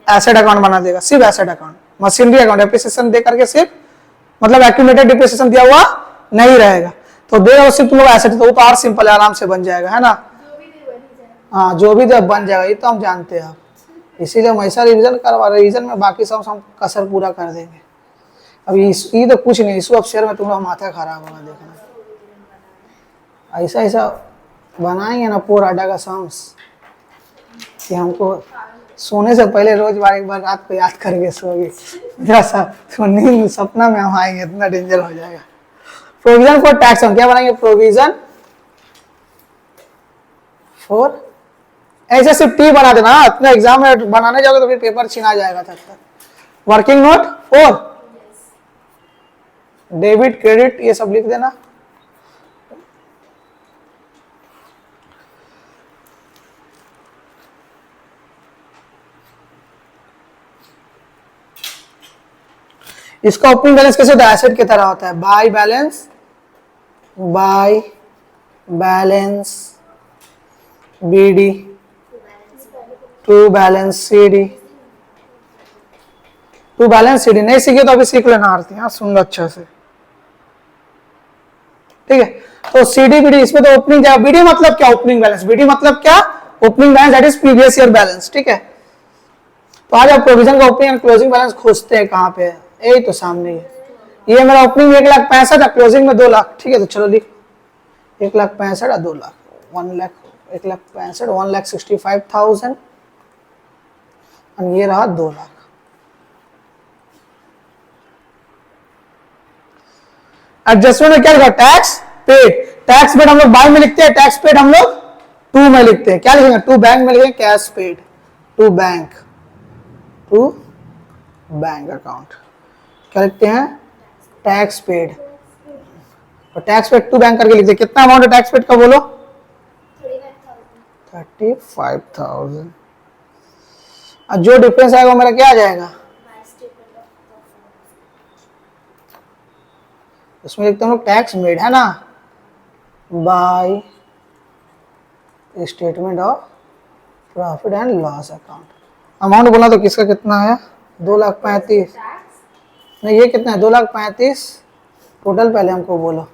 एसेट अकाउंट बना देगा, सिर्फ asset account, machinery account depreciation दे करके सिर्फ, मतलब एक्यूमुलेटेड डिप्रिसिएशन दिया हुआ नहीं रहेगा, तो देगा सिर्फ तुम लोग एसेट। तो वो तो और सिंपल है, आराम से बन जाएगा, है ना? हाँ जो भी जब बन जाएगा, ये तो हम जानते हैं। इसीलिए हम ऐसा रिविजन करवा रहे, रिविजन में बाकी सब हम कसर पूरा कर देंगे। अभी ये तो कुछ नहीं, इशू अब शेयर में तुम लोग माथा खराब होगा, देखना ऐसा ऐसा बनाएंगे ना पूरा अड्डा का सॉन्ग्स कि हमको सोने से पहले रोज एक बार रात को याद करके सोएंगे, जैसा तो नींद सपना में हम आएंगे, इतना डेंजर हो जाएगा। प्रोविजन फॉर टैक्स हम क्या बनाएंगे? प्रोविजन 4, ऐसे सिर्फ टी बना देना, इतना एग्जाम में बनाने जाओगे तो फिर पेपर छिना जाएगा तब तक। वर्किंग नोट 4, डेबिट क्रेडिट ये सब लिख देना। इसका ओपनिंग बैलेंस कैसे होता है? एसेट की तरह होता है, by balance BD to balance CD. To balance CD नहीं सीखे तो अभी सीख लेना आरती, हाँ सुन लो अच्छे से, ठीक है। तो सीडी बीडी इसमें तो ओपनिंग जाएगा। बीडी मतलब क्या? Opening balance. बीडी मतलब क्या? Opening balance, that is previous year balance, ठीक है। तो आज आप प्रोविजन का ओपनिंग एंड क्लोजिंग बैलेंस खोजते हैं कहां पे? यही तो सामने है। ये मेरा ओपनिंग 1,65,000 है, क्लोजिंग में 2 लाख, ठीक है। तो चलो लिख 1,65,000 और 2 लाख, 1 लाख 1,65,000 1,65,000 और ये रहा 2 लाख। एडजस्टमेंट में क्या लिखा? Tax paid. टैक्स पेड हम लोग बाय में लिखते हैं, टैक्स पेड हम लोग टू में लिखते हैं। क्या लिखेंगे? टू बैंक में लिखेंगे cash paid, to bank account. क्या लिखते हैं? Tax paid. और टैक्स पेड टू बैंक करके लिखते हैं। कितना अमाउंट है टैक्स पेड का बोलो? 35,000। और जो डिफरेंस आएगा वो मेरा क्या आ जाएगा? उसमें लिखते हम लोग टैक्स मेड, है ना, by statement of profit and loss account. Amount बोला तो किसका कितना है? 2,35,000। नहीं ये कितना है? 2,35,000 टोटल। पहले हमको बोलो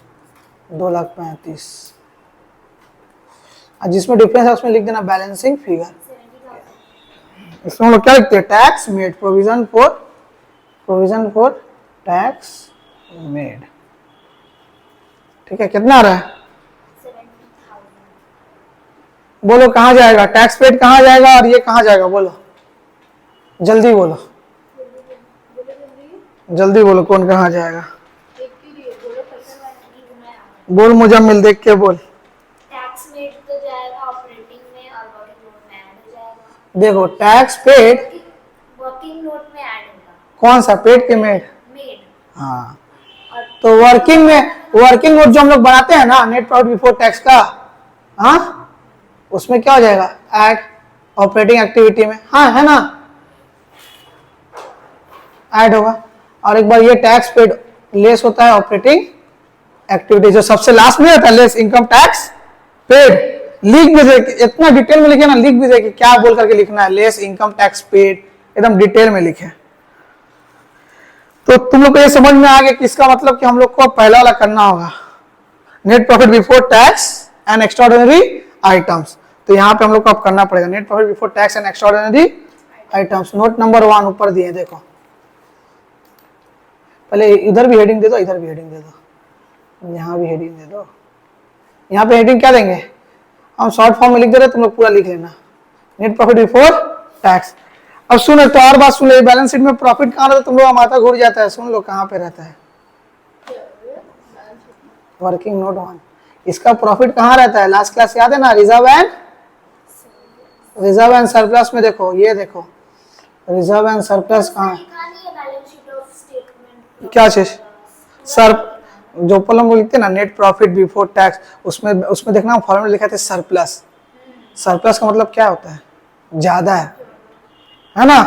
2,35,000, और जिसमें डिफरेंस है उसमें लिख देना बैलेंसिंग फिगर। इसमें हम लोग क्या लिखते हैं? Tax made, provision for tax made, ठीक है। कितना आ रहा है? 70,000। बोलो कहाँ जाएगा? टैक्स पेड कहाँ जाएगा और ये कहाँ जाएगा? बोलो जल्दी बोलो, जल्दी बोलो कौन कहाँ जाएगा? बोल मुजम्मिल, देख के बोल। टैक्स मेड तो जाएगा ऑपरेटिंग में और वर्किंग नोट में ऐड हो जाएगा। देखो टैक्स पेड वर्किंग नोट में ऐड होगा। कौन सा? पेड के मेड? मेड। हाँ, और तो वर्किंग नोट जो हम लोग बनाते हैं ना नेट प्रॉफिट बिफोर टैक्स का, हाँ उसमें क्या हो जाएगा? ऐड ऑपरेटिंग एक्टिविटी में, हाँ है ना, ऐड होगा। और एक बार ये टैक्स पेड लेस होता है ऑपरेटिंग एक्टिविटी, जो सबसे लास्ट में होता है लेस इनकम टैक्स पेड। लिख भी दे, इतना डिटेल में लिखे ना, लिख भी दे कि क्या बोल करके लिखना है, लेस इनकम टैक्स पेड, एकदम डिटेल में लिखे। तो तुम लोग को ये समझ में आ गया कि इसका मतलब कि हम लोग को पहला वाला करना होगा, net profit before tax and extraordinary items. तो यहाँ पे हम लोग को अब करना पड़ेगा net profit before tax and extraordinary items. Note number 1 ऊपर दिए, देखो पहले इधर भी हेडिंग दे दो, इधर भी हेडिंग दे दो, यहाँ भी हेडिंग दे दो। यहाँ पे हेडिंग क्या देंगे? हम शॉर्ट फॉर्म में लिख दे रहे, तुम लोग पूरा लिख लेना, नेट प्रॉफिट बिफोर टैक्स। अब सुनो तो और बात सुन लो, बैलेंस शीट में प्रॉफिट कहाँ रहता है? तुम लोग माथा घूर जाता है, सुन लो कहाँ पे रहता है? Working note 1। इसका प्रॉफिट कहाँ रहता है? लास्ट क्लास याद है ना, रिजर्व एंड सरप्लस में। देखो ये देखो रिजर्व एंड सरप्लस कहाँ? क्या चीज? सर जो ऊपर हम लिखते हैं ना नेट प्रॉफिट बिफोर टैक्स, उसमें देखना फॉर्मूला लिखा था सरप्लस। सरप्लस का मतलब क्या होता है? ज्यादा है ना।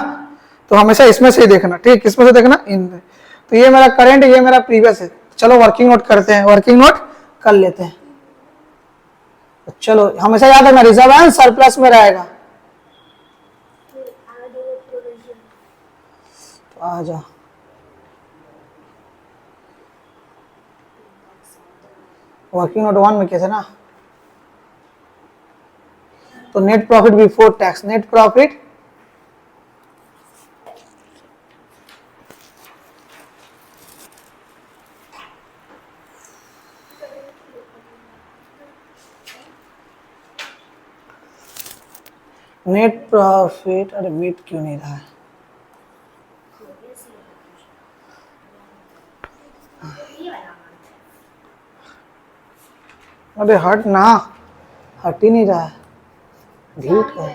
तो हमेशा इसमें से ही देखना, ठीक, किसमें से देखना? इन। तो ये मेरा करंट है, ये मेरा प्रीवियस है। चलो वर्किंग नोट करते हैं, वर्किंग नोट कर लेते हैं। तो चलो हमेशा याद रखना रिजर्व एंड सरप्लस में रहेगा। तो आ जाओ, वर्किंग नोट 1 में कैसे ना, तो net profit before tax, net profit अरे मीट क्यों नहीं रहा है? अरे हट ना, हट ही नहीं रहा है। भीट का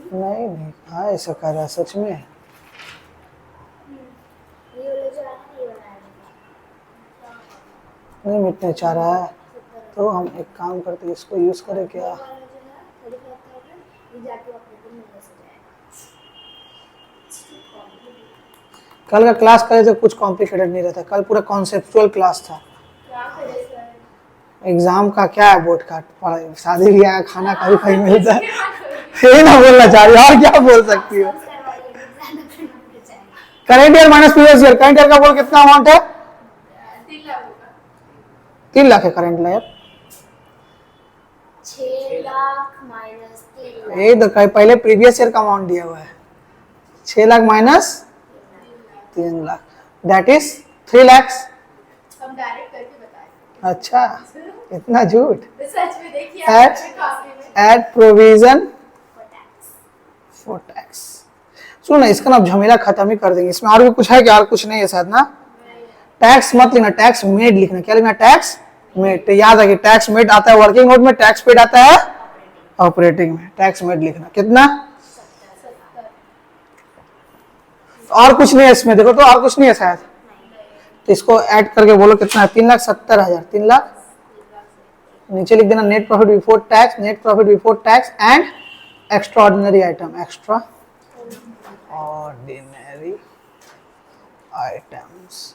नहीं नहीं, हाँ ऐसा कर रहा है सच में। ये वाला जो है ना, ये वाला है नहीं मिटने चाह रहा है तो हम एक काम करते हैं, इसको यूज करें क्या। ये वाला जो है 35,000, ये जाके ऑपरेटिंग में से जाएगा। कल का क्लास करे तो कुछ कॉम्प्लिकेटेड नहीं रहता, कल पूरा कॉन्सेप्चुअल क्लास था। एग्जाम का क्या है, बोर्ड का पढ़ाई, शादी ब्याह का खाना कभी कहीं मिलता है। यही ना बोलना चाह रही हो, और क्या बोल सकती हो। Current year minus previous year, current year का बोल कितना अमाउंट है? 3 लाख है current year. 6 lakh minus 3 lakh. यही तो पहले प्रीवियस ईयर का अमाउंट दिया हुआ है, 6 lakh minus 3 lakh, that is 3 lakh. हम डायरेक्ट करके बताएं। अच्छा, इतना झूठ। सच में देखिए एड प्रोविजन फॉर टैक्स। सुनो ना, इसका ना झमेला खत्म ही कर देंगे। इसमें और भी कुछ है क्या? और कुछ नहीं है शायद ना। टैक्स मत लिखना, टैक्स मेड लिखना। क्या लिखना? Tax made. तो याद रखिए, टैक्स मेड आता है वर्किंग नोट में, टैक्स पेड आता है ऑपरेटिंग में। टैक्स मेड लिखना। कितना? और कुछ नहीं है इसमें, देखो तो और कुछ नहीं है शायद। तो इसको ऐड करके बोलो कितना है? 3,70,000। 3 लाख नीचे लिख देना, net profit before tax, net profit before tax and extra ordinary item, extra ordinary items.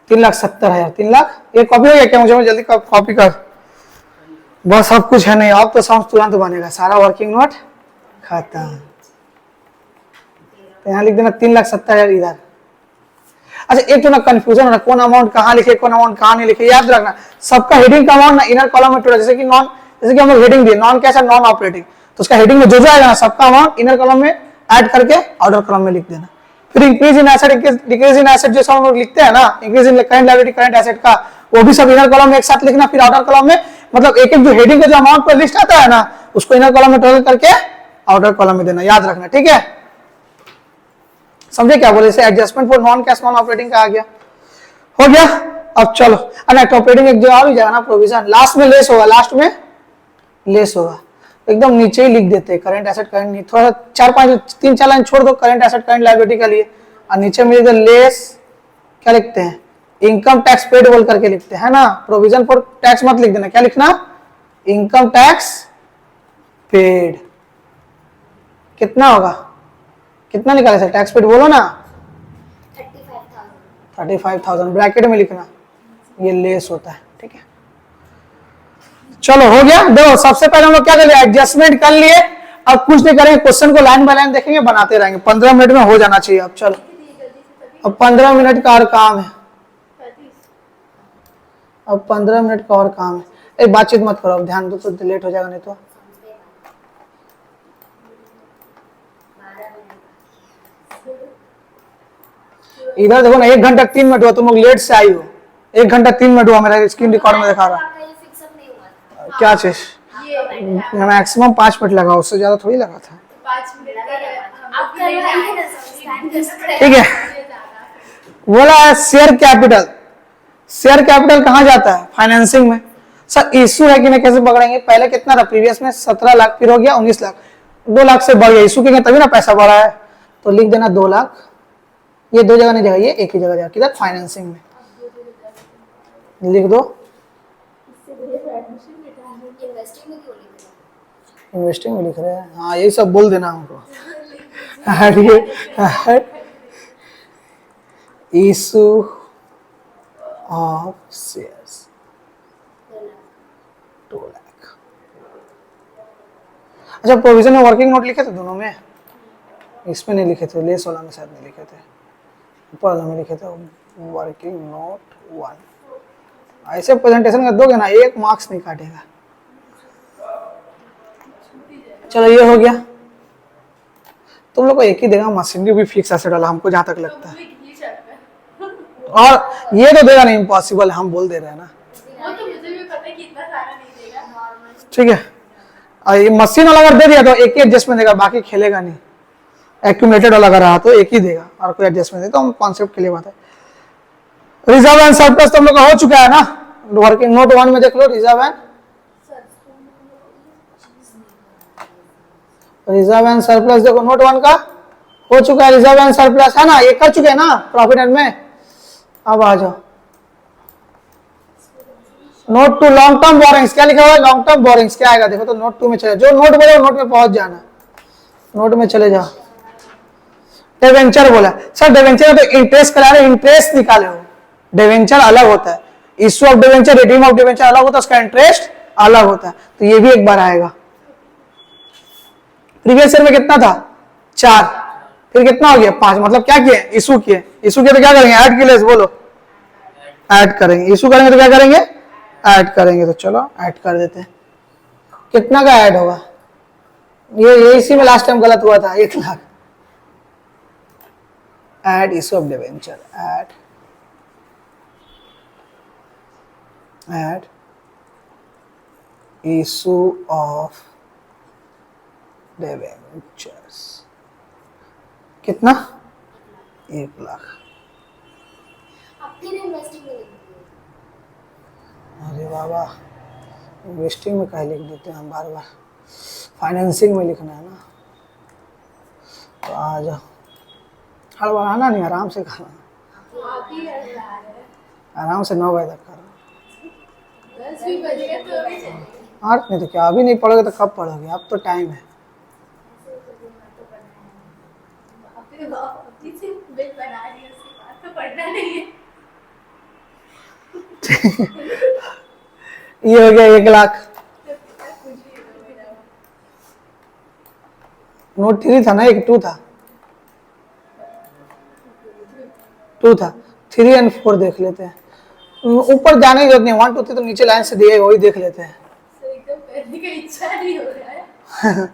3,70,000। 3 lakh. ये कॉपी हो गया क्या? मुझे जल्दी कॉपी कर, बस सब कुछ है नहीं। अब तो सब तुरंत बनेगा, सारा वर्किंग नोट खत्म। तो यहाँ लिख देना 3,70,000 इधर। अच्छा, एक तो ना कंफ्यूजन है, कौन अमाउंट कहाँ लिखे, कौन अमाउंट कहाँ नहीं लिखे। याद रखना, सबका हेडिंग का अमाउंट ना इनर कॉलम में टोटल, जैसे कि हम लोग हेडिंग दिए नॉन कैश और नॉन ऑपरेटिंग, तो उसका हेडिंग में जो जो आएगा ना, सबका अमाउंट इनर कॉलम में ऐड करके आउटर कॉलम में लिख देना। फिर increase in asset, decrease in asset जो सब हम लोग लिखते हैं ना, increase in current liability, current asset का, वो भी सब इनर कॉलम में एक साथ लिखना। फिर आउटर कॉलम में, मतलब एक एक जो हेडिंग का जो अमाउंट पर लिस्ट आता है ना, उसको इनर कॉलम में टोटल करके आउटर कॉलम में देना। याद रखना, ठीक है? समझे क्या बोले? इसे adjustment for non cash non operating का आ गया, हो गया। अब चलो, नेट ऑपरेटिंग एक जगह भी जाएगा ना, प्रोविजन लास्ट में लेस होगा, लास्ट में लेस होगा, एकदम नीचे ही लिख देते हैं करंट एसेट करंट नहीं, थोड़ा सा 4-5 लाइन छोड़ दो करंट एसेट करंट लायबिलिटी के लिए, और नीचे में इधर लेस क्या लिखते हैं? इनकम टैक्स पेड बोल करके लिखते हैं ना। प्रोविजन फॉर टैक्स मत लिख देना, क्या लिखना? Income tax paid. कितना होगा? कितना निकाले सर? टैक्स पेड बोलो ना। 35,000 ब्रैकेट में लिखना, ये लेस होता है, ठीक है? चलो हो गया। देखो, सबसे पहले हम लोग क्या कर लिए? एडजस्टमेंट कर लिए। अब कुछ नहीं करेंगे, क्वेश्चन को लाइन बाय लाइन देखेंगे, बनाते रहेंगे। 15 मिनट में हो जाना चाहिए। अब चलो, अब 15 मिनट का और काम है। अब 15 मिनट का और काम है। एक बातचीत मत करो, अब ध्यान दो, तो लेट हो जाएगा नहीं तो। इधर देखो ना, 1 घंटा 3 मिनट हुआ, तुम लोग लेट से आई हो। 1 घंटा 3 मिनट हुआ, मेरा स्क्रीन रिकॉर्ड में दिखा रहा। क्या चीज? मैक्सिमम 5 मिनट लगा, उससे ज्यादा थोड़ी लगा था। 5 मिनट ठीक है, बोला है शेयर कैपिटल। शेयर कैपिटल कहाँ जाता है? फाइनेंसिंग में। सर इशू है कि नहीं, कैसे पकड़ेंगे? पहले कितना था प्रीवियस में? 17 लाख, फिर हो गया 19 लाख, 2 लाख से बढ़ गया। इशू के तभी ना पैसा बढ़ा है, तो लिख देना 2 लाख। ये 2 जगह नहीं जाएगा, ये एक ही जगह जाएगा। किधर? फाइनेंसिंग में लिख दो। इन्वेस्टिंग में लिख रहे हैं, हाँ यही सब बोल देना हमको। Issue of shares 2 lakh. अच्छा, प्रोविजन में वर्किंग नोट लिखे थे दोनों में? इसमें नहीं लिखे थे, लेस वाला में शायद नहीं लिखे थे, ऊपर वाला में लिखे थे वर्किंग नोट 1। ऐसे प्रेजेंटेशन कर दोगे ना, 1 मार्क्स नहीं काटेगा। चलो ये हो गया। तुम लोग को एक ही देगा, मशीनरी भी फिक्स एसेट वाला, हमको जहां तक लगता है। और ये तो देगा नहीं, इम्पॉसिबल, हम बोल दे रहे हैं ना। वो तो मुझे भी पता है कि इतना सारा नहीं देगा। ठीक है, और ये मशीन वाला अगर दे दिया तो एक ही एडजस्टमेंट देगा, बाकी खेलेगा नहीं। एक्यूमुलेटेड वाला अगर रहा तो एक ही देगा, और कोई एडजस्टमेंट नहीं। तो हम कॉन्सेप्ट के लिए बात है। रिजर्व एंड सरप्लस तो हम लोग का हो चुका है ना, वर्किंग नोट 1 में देख लो, reserve and reserve and surplus देखो नोट वन का हो चुका है, रिजर्व एंड सरप्लस है ना, ये कर चुके हैं ना प्रॉफिट एंड में। अब आ जाओ note to long term borrowings, क्या लिखा हुआ है लॉन्ग टर्म बोरिंग्स, क्या आएगा देखो तो नोट टू में चले, जो नोट बोले नोट में पहुंच जाना, नोट में चले जाओ। डिवेंचर बोला सर, डिवेंचर में तो इंटरेस्ट करा रहे, इंटरेस्ट निकाले हो, डिवेंचर अलग होता है, issue of debenture redeem of debenture अलग होता है, उसका इंटरेस्ट अलग होता है, तो ये भी एक बार आएगा। प्रीवियस ईयर में कितना था 4, फिर कितना हो गया 5, मतलब क्या किए इशू किए, इशू किए तो क्या करेंगे ऐड के लिए बोलो, ऐड करेंगे, इशू करेंगे तो क्या करेंगे ऐड करेंगे, तो चलो ऐड कर देते हैं। कितना का ऐड होगा, ये इसी में लास्ट टाइम गलत हुआ था 1 lakh. Add issue of debenture, add issue of debentures, कितना 1 लाख। अब फिर इन्वेस्टिंग में लिख दो। अरे बाबा इन्वेस्टिंग में कहीं लिख देते हैं हम, बार बार फाइनेंसिंग में लिखना है ना, तो आ जाओ, हड़बड़ाना नहीं, आराम से करना, आप ही कर रहे हैं। आराम से 9 बजे तक करना। 10 भी बजेगा तो भी चलेगा। और नहीं तो क्या, अभी नहीं पढ़ोगे तो कब पढ़ोगे, अब तो टाइम है। अभी से बिल बना रही है, उसके बाद तो पढ़ना नहीं है। ये हो गया 1 लाख। नोट 3 था ना, एक 2 था, 2 था, 3 और 4 देख लेते हैं, ऊपर जाने की जरूरत नहीं, 1 2 3 तो नीचे लाइन से दिए वही देख लेते हैं। तो एकदम करने का इच्छा नहीं हो रहा है।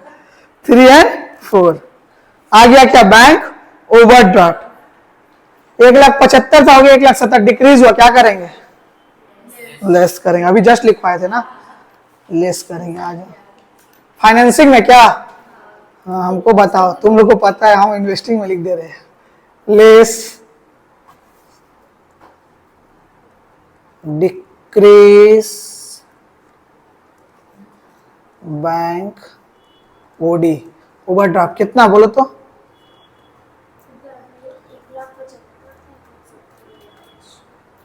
3 और 4 आ गया क्या, बैंक ओवरड्राफ्ट 1,75,000 था, हो गया 1,70,000, डिक्रीज हुआ, क्या करेंगे लेस करेंगे, अभी जस्ट लिख पाए थे ना, लेस करेंगे। आ जाओ फाइनेंसिंग में क्या, हाँ हमको बताओ, तुम लोग को पता है, हम इन्वेस्टिंग में लिख दे रहे हैं, less decrease bank OD overdraft, कितना बोलो तो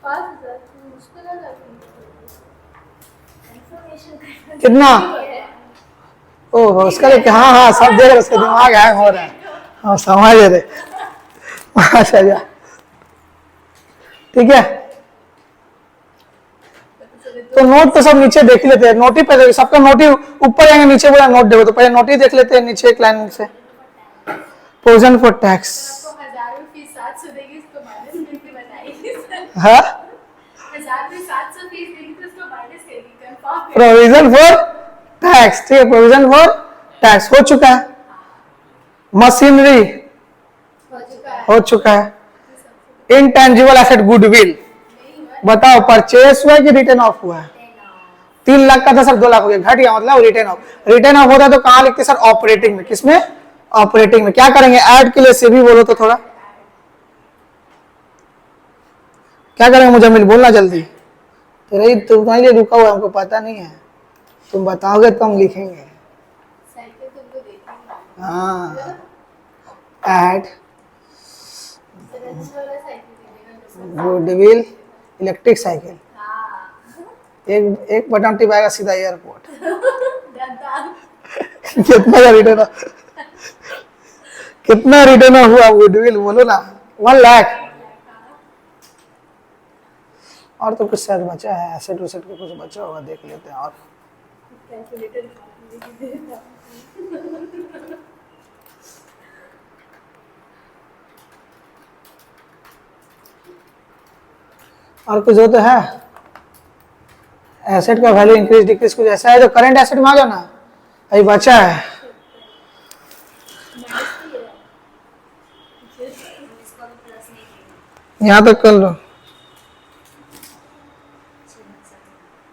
5,000 मुश्किल है लगी। कितना, ओह उसका लेके, हाँ हाँ सब दे रहे, उसका दिमाग हैंग हो रहा है, हाँ समझ रहे 5,000, ठीक है। तो नोट तो सब नीचे देख लेते हैं, नोट ही पहले, सबका नोट ही ऊपर जाएंगे, नीचे बोला नोट देखो, तो पहले नोट ही देख लेते हैं, नीचे एक लाइन से प्रोविजन फॉर टैक्स, आपको 1,000 फीस 700 देगी, इसको माइनस करके बताइए सर। हाँ 1,000 में 700 फीस देगी तो उसको माइनस करेगी, कंफर्म है। प्रोविजन फॉर टैक्स, ठीक है, प्रोविजन फॉर टैक्स हो चुका है। मशीनरी हो चुका है। हो चुका है। इनटेंजिबल एसेट गुडविल, बताओ परचेस हुआ है कि रिटर्न ऑफ हुआ है, 3 लाख का था सर 2 लाख हो गया, घट गया, मतलब रिटर्न ऑफ, रिटर्न ऑफ होता है तो कहाँ लिखते सर ऑपरेटिंग में, किसमें ऑपरेटिंग में, क्या करेंगे ऐड के लिए से भी बोलो तो थोड़ा क्या करेंगे, मुझे मिल बोलना जल्दी, तेरे तुम्हारे लिए रुका हुआ है, हमको पता नहीं है, तुम बताओगे तो हम लिखेंगे। साइकिल तुमको देती है। हाँ ऐड रंज वाला साइकिल देगा तो गुडविल इलेक्ट्रिक साइकिल, हाँ। एक बटन टिपाएगा सीधा एयरपोर्ट। डन। कितना का रिटर्न, कितना रिटर्न हुआ गुडविल बोलो ना, 1 लाख। और तो कुछ शायद बचा है, एसेट वेसेट का कुछ बचा होगा, देख लेते हैं। और कैलकुलेटर और कुछ हो तो है, एसेट का वैल्यू इंक्रीज डिक्रीज कुछ ऐसा है जो करंट एसेट में आ जाओ ना, अभी बचा है। इसको भी प्लस नहीं किया। यहाँ तक कर लो,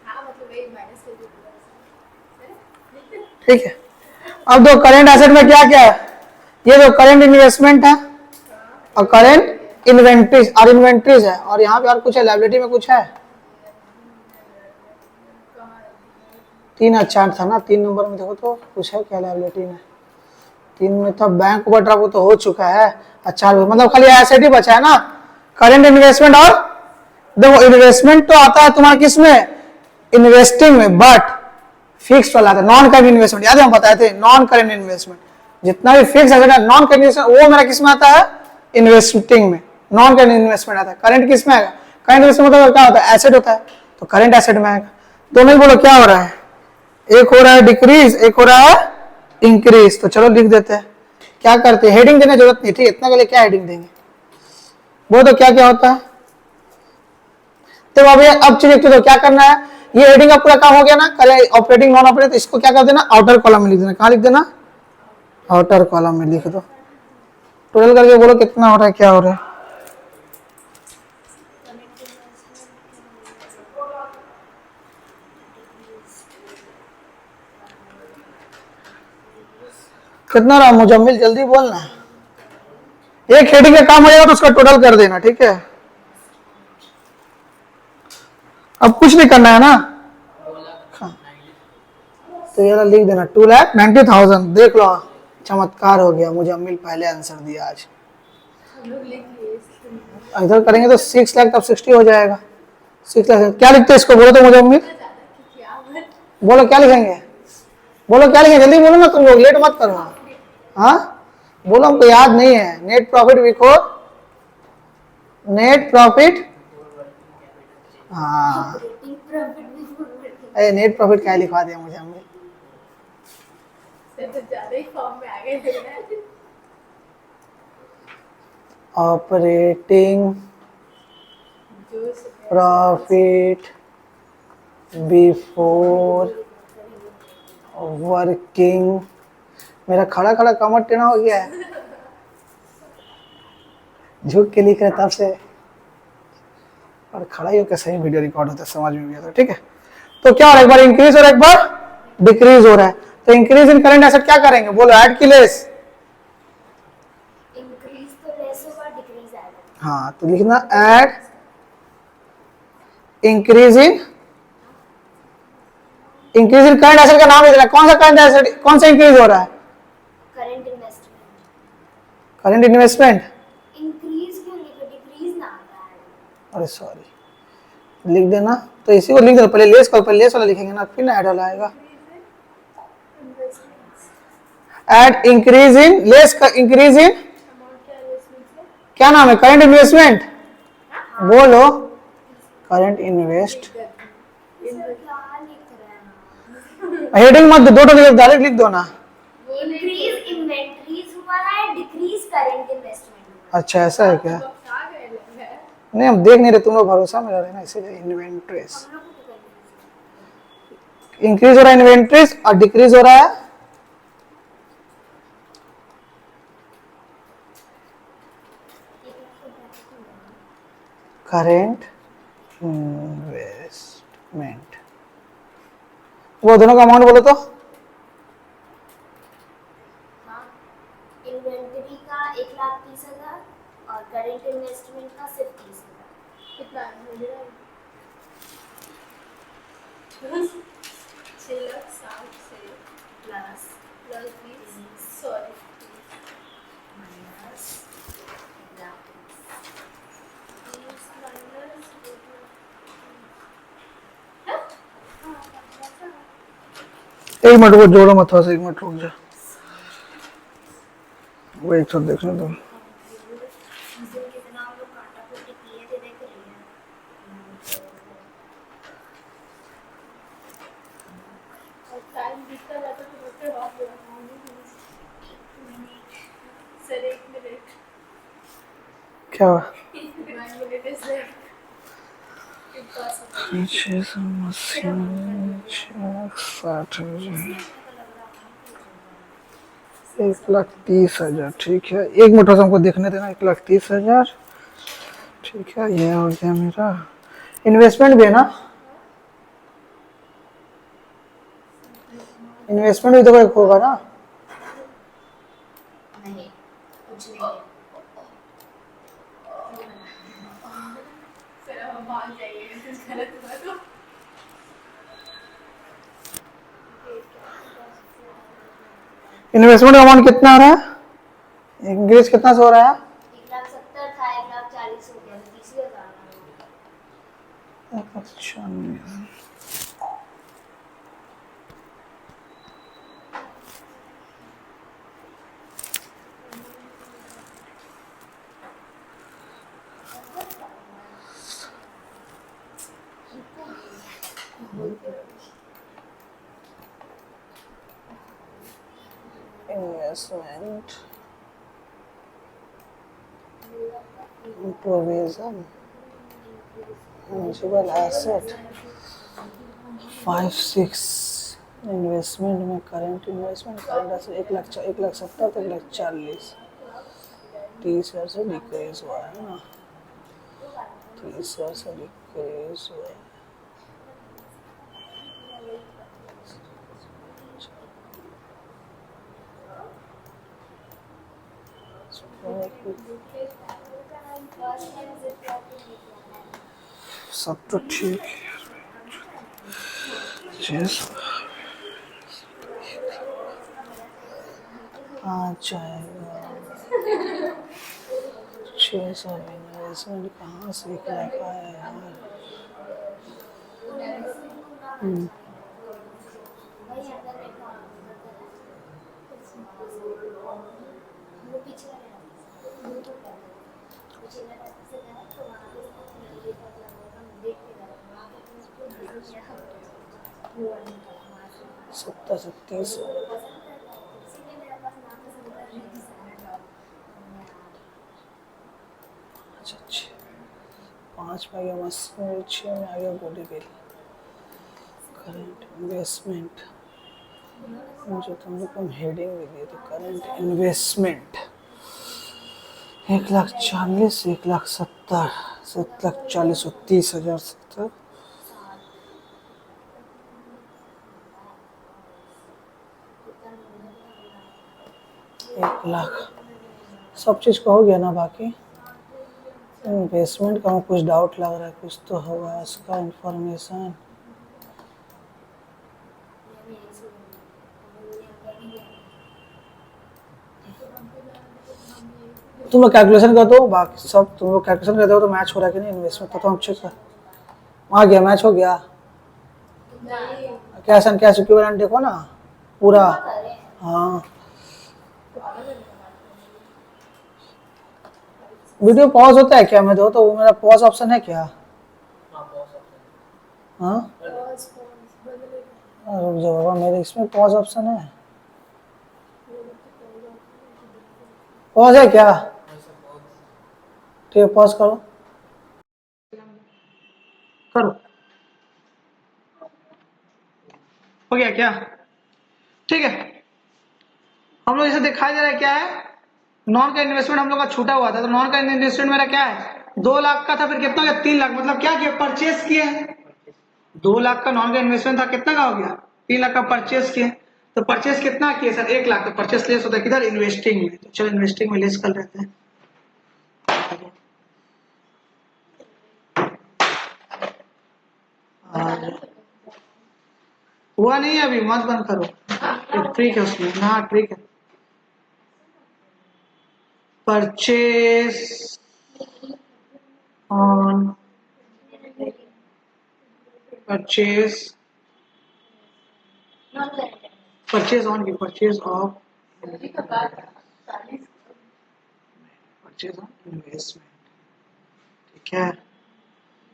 हाँ मतलब एक माइनस कर दो। ठीक है। अब दो करेंट एसेट में क्या क्या है, ये जो करेंट इन्वेस्टमेंट है और करेंट इन्वेंट्रीज, और इन्वेंट्रीज है, और यहाँ पे और कुछ है, लायबिलिटी में कुछ है, 3 और 4 था ना, 3 नंबर में देखो तो कुछ है क्या लायबिलिटी में, 3 में था बैंक ओवरड्राफ्ट, वो तो हो चुका है। अच्छा मतलब खाली एसेट ही बचा है ना, करंट इन्वेस्टमेंट। और देखो इन्वेस्टमेंट तो आता है तुम्हारा किस में, इन्वेस्टिंग में, बट फिक्स वाला था नॉन करेंट इन्वेस्टमेंट, याद है हम बताए थे नॉन करेंट इन्वेस्टमेंट, जितना भी फिक्स एसेट है नॉन करेंट वो मेरा किस में आता है, इन्वेस्टिंग में, नॉन करेंट इन्वेस्टमेंट आता है। करंट किस में आएगा, करंट इन्वेस्टमेंट मतलब क्या होता है, एसेट होता है, तो करंट एसेट में आएगा। दोनों ही बोलो क्या हो रहा है, एक हो रहा है डिक्रीज, एक हो रहा है इंक्रीज। तो चलो लिख देते हैं, क्या करते हैं, हेडिंग देने जरूरत नहीं, ठीक है, इतना के लिए क्या हेडिंग देंगे, वो तो क्या क्या होता है। तो अब चीज तो क्या करना है, ये हेडिंग का पूरा काम हो गया ना, कल ऑपरेटिंग नॉन ऑपरेटिंग, इसको क्या कर देना, आउटर कॉलम में लिख देना। कहाँ लिख देना, आउटर कॉलम में लिख दो। टोटल करके बोलो कितना हो रहा है, क्या हो रहा है, कितना रहा मुजम्मिल, जल्दी बोलना। एक हेडिंग का काम हो जाएगा तो उसका टोटल कर देना, ठीक है। अब कुछ नहीं करना है ना, तो ये लिख देना 2,90,000। देख लो चमत्कार हो गया, मुजम्मिल पहले आंसर दिया आज। इधर करेंगे तो 6 लाख, तब 60 हो जाएगा। 6 लाख क्या लिखते हैं इसको, बोलो तो मुजम्मिल, बोलो क्या लिखेंगे, बोलो क्या लिखेंगे, जल्दी बोलो ना तुम लोग, लेट मत करो। हाँ बोलो, हमको याद नहीं है। Net profit before, net profit, हाँ नेट प्रॉफिट क्या लिखवा दिया मुझे हमने, ऑपरेटिंग प्रॉफिट बिफोर वर्किंग। मेरा खड़ा खड़ा कमर टेढ़ा हो गया है, झुक के लिख रहे तब से, और खड़ा ही होकर सही वीडियो रिकॉर्ड होता है, समझ में भी आता है, ठीक है। तो क्या हो रहा है, एक बार इंक्रीज और एक बार डिक्रीज हो रहा है। तो इंक्रीज इन करंट एसेट क्या करेंगे, बोलो ऐड की लेस, इंक्रीज तो लेस होगा, डिक्रीज आएगा। हाँ तो लिखना add increase in, increase in current asset का नाम लिखना, कौन सा करंट एसेट, कौन सा इंक्रीज हो रहा है, current investment. Current investment, increase क्यों लिखो, डिक्रीज ना आता है। अरे सॉरी, लिख देना। तो इसी को लिख देना, पहले लेस को, पहले लेस वाला लिखेंगे ना, फिर ना ऐड वाला आएगा। ऐड इंक्रीज इन लेस का, इंक्रीज इन क्या नाम है, करंट इन्वेस्टमेंट, बोलो करंट इन्वेस्ट, हेडिंग मत दो, डायरेक्ट लिख दो ना। इंक्रीज इन्वेंटरीज हुआ है, डिक्रीज करंट इन्वेस्टमेंट हुआ अच्छा ऐसा है क्या, नहीं हम देख नहीं रहे, तुम लोग भरोसा में रह रहे ना, इसीलिए इन्वेंट्रीज है। हम लोग को तो इंक्रीज हो रहा है, इन्वेंट्रीज और डिक्रीज हो रहा है, करेंट इन्वेस्टमेंट। वो दोनों का अमाउंट बोलो तो, इन्वेंटरी का 1,30,000 और करंट इन्वेस्टमेंट का सिर्फ 30,000। कितना प्लस सॉरी माइनस एक मिनट वो जोड़ो मत, थोड़ा सा एक मिनट रुक जा, वो एक साथ देखने दो। कितना हम लोग काटा कुटी किए थे, देख रही है। और टाइम बीतता जाता तो बच्चे बात हो रहा सर 1 मिनट क्या हुआ, 1 मिनट इज लाइक 1,30,000, ठीक है, एक मिनट हमको देखने देना, 1,30,000, ठीक है, ये हो गया मेरा। इन्वेस्टमेंट भी है ना, इन्वेस्टमेंट भी तो एक होगा ना, नहीं कुछ नहीं। सर हम भाग जाइए गलत हुआ तो इन्वेस्टमेंट का अमाउंट कितना आ रहा है, इंक्रीज कितना से हो रहा है? 1,70,000 था, 1,40,000 हो गया, 30,000 अच्छा, investment provision mutual asset 5-6 investment में करंट इन्वेस्टमेंट करंट एसेट 1,70,000 तो 1,40,000 30,000 से डिक्रीज हुआ है ना, 30,000 से डिक्रीज हुआ है। सब तो ठीक है, आ जाएगा 600 इन्वेस्टमेंट कहाँ से रखा है यार। सत्तर से 30 अच्छा 5 में आ गया मशीन, 6 में आ गया बॉडी बिल। करंट इन्वेस्टमेंट जो तुम लोग को हेडिंग भी दिए थे, करंट इन्वेस्टमेंट 1,40,000 1,70,000 7,40,000 30,000 70 1,00,000 सब चीज़ का हो गया ना। बाकी इन्वेस्टमेंट का कुछ डाउट लग रहा है, कुछ तो होगा इसका इंफॉर्मेशन। तुम लोग कैलकुलेशन कर दो, बाकी सब तुम लोग कैलकुलेशन कर दो तो मैच हो रहा है कि नहीं इन्वेस्टमेंट तो हम चेक कर। आ गया, मैच हो गया। कैश एंड कैश इक्विवेलेंट देखो ना पूरा। हाँ वीडियो पॉज होता है क्या? मैं दो तो वो मेरा पॉज ऑप्शन है क्या? हाँ रुक जाओ बाबा, मेरे इसमें पॉज ऑप्शन है। पॉज है क्या? ठीक है पॉज करो, करो। हो गया क्या? ठीक है, हम लोग इसे दिखाई दे रहा है क्या है, नॉन का इन्वेस्टमेंट हम लोग का छूटा हुआ था। तो नॉन का इन्वेस्टमेंट मेरा क्या है, 2 लाख का था, फिर कितना हो गया 3 लाख। मतलब क्या किया, परचेस किया है। 2 लाख का नॉन का इन्वेस्टमेंट था, कितना का हो गया 3 लाख का परचेस किया। तो परचेस कितना किया सर, 1 लाख। तो परचेस लेस होता है किधर, इन्वेस्टिंग में। तो चलो इन्वेस्टिंग में लेस कर लेते हैं। हुआ नहीं है अभी, मत बंद करो, ट्रिक है उसमें। हाँ ट्रिक है, purchase on purchase purchase on की purchase of purchase on investment. ठीक है,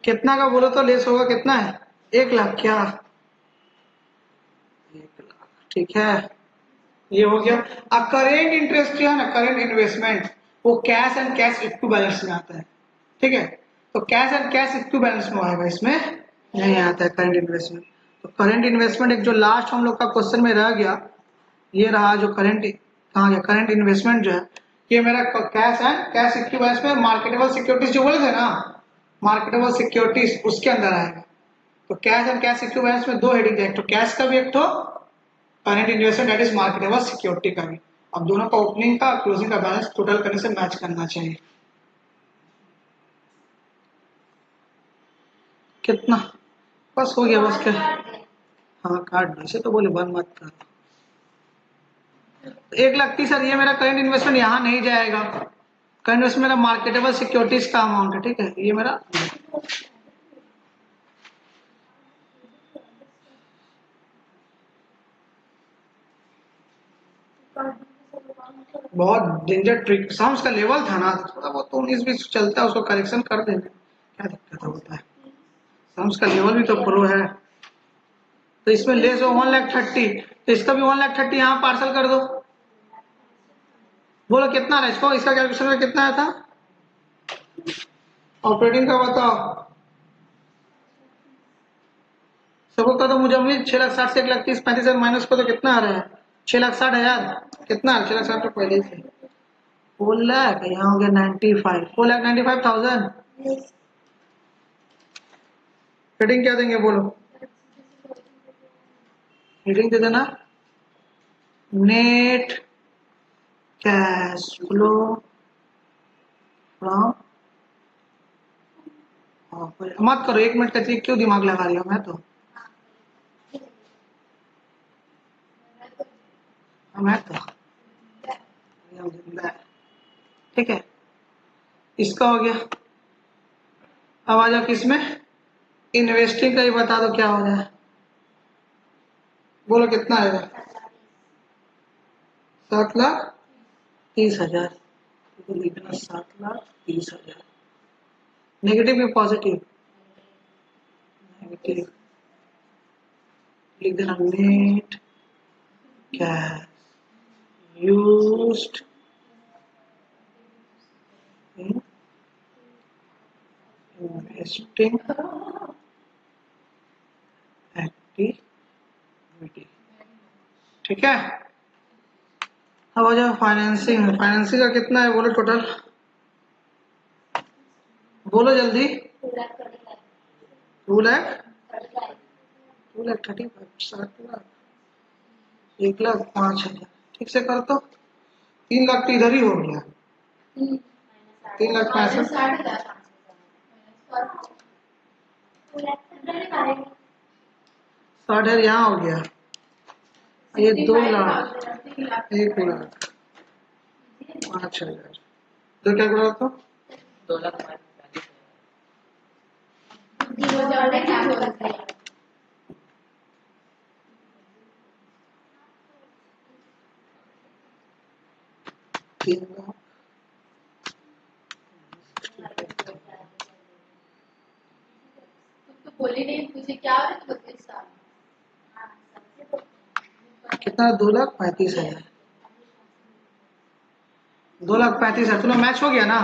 कितना का बोलो तो लेस होगा, कितना है 1 लाख क्या, 1 लाख। ठीक है, ये हो गया। अब करेंट इंटरेस्ट जो है ना, करेंट इन्वेस्टमेंट, वो कैश एंड कैश इक्विवेलेंस में आता है। ठीक है, तो कैश एंड कैश इक्विवेलेंस में आएगा, इसमें नहीं आता है करंट इन्वेस्टमेंट। तो करंट इन्वेस्टमेंट एक जो लास्ट हम लोग का क्वेश्चन में रह गया, ये रहा जो करंट, कहाँ गया करंट इन्वेस्टमेंट जो है, ये मेरा कैश एंड कैश इक्विवेलेंस में मार्केटेबल सिक्योरिटीज जो बोले थे ना, मार्केटेबल सिक्योरिटीज उसके अंदर आएगा। तो कैश एंड कैश इक्विवेलेंस में 2 हेडिंग है, एक तो कैश का भी, एक तो current investment that is marketable security का भी। अब दोनों का ओपनिंग का क्लोजिंग का बैलेंस टोटल करने से मैच करना चाहिए। कितना, बस हो गया, बस क्या। हाँ काट दो, इसे तो बोले बंद मत कर। 1,30,000 ये मेरा करंट इन्वेस्टमेंट यहाँ नहीं जाएगा। करंट इन्वेस्टमेंट मेरा मार्केटेबल सिक्योरिटीज का अमाउंट है, ठीक है, ये मेरा बहुत डेंजर ट्रिक। साउंड का लेवल था ना थोड़ा बहुत तो 19-20 चलता है, उसको करेक्शन कर देना, क्या दिक्कत होता है। साउंड का लेवल भी तो प्रो है। तो इसमें लेस हो 1,30,000, तो इसका भी 1,30,000 यहाँ पार्सल कर दो। बोलो कितना रहा इसको, इसका कैलकुलेशन में कितना आया था? ऑपरेटिंग का बताओ सबको कर दो। मुझे उम्मीद 6,60,000 से 1,30,000 माइनस को तो कितना आ रहा है? 6,60,000 कितना? 6,60,000 तो पहले से 4 लाख, यहाँ हो गया 95, 4,95,000। हेडिंग क्या देंगे बोलो? हेडिंग दे देना नेट कैश फ्लो फ्रॉम। मत करो 1 मिनट का चीज, क्यों दिमाग लगा रही हो? मैं तो ठीक है, इसका हो गया। अब आ जाओ किसमें, इन्वेस्टिंग का ही बता दो क्या हो रहा है। बोलो कितना आएगा? 7,30,000। लिखना 7,30,000। नेगेटिव या पॉजिटिव? नेगेटिव। लिख देना net cash used in investing activity, ठीक है। अब आ जाओ फाइनेंसिंग। फाइनेंसिंग का कितना है बोलो टोटल? बोलो जल्दी। 2,35,000, 1,05,000। ठीक से कर तो 3 लाख तो इधर ही हो गया। 3,65,000 60,000 यहाँ हो गया। ये 2 लाख, 1,05,000 तो क्या करो तो 3 लाख। बोली नहीं तुझे क्या हो रहा है? 32 साल कितना? 2,35,000। 2,35,000 चलो मैच हो गया ना।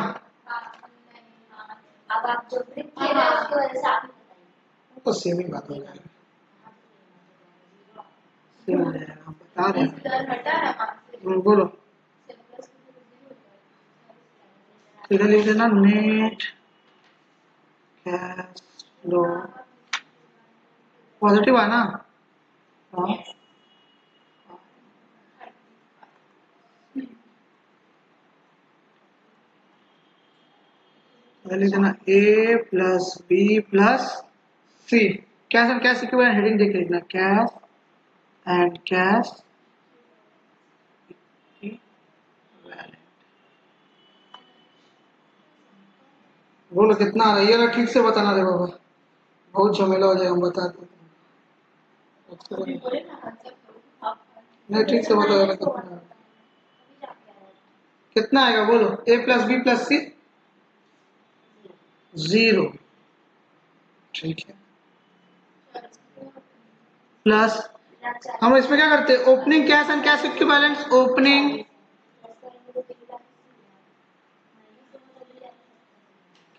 अब आप जो ट्रिक किए हैं उसकी वजह से आप तो सेम ही बात हो जाएगी, सेम हो जाएगा, हम बता रहे हैं। बोलो इधर लिख देना नेट कैश फ्लो पॉजिटिव है ना। हाँ लिख देना A plus B plus C. Cash and cash equivalent heading देख लिखना कैश एंड कैश इक्विवेलेंट। बोलो कितना आ रहा है? ये ठीक से बताना रे बाबा, बहुत झमेला हो जाएगा, हम बताते हैं। नहीं ठीक से बताओ कितना आएगा बोलो। ए प्लस बी प्लस सी 0, ठीक है, प्लस हम इसमें क्या करते हैं? Opening cash and cash equivalents. Opening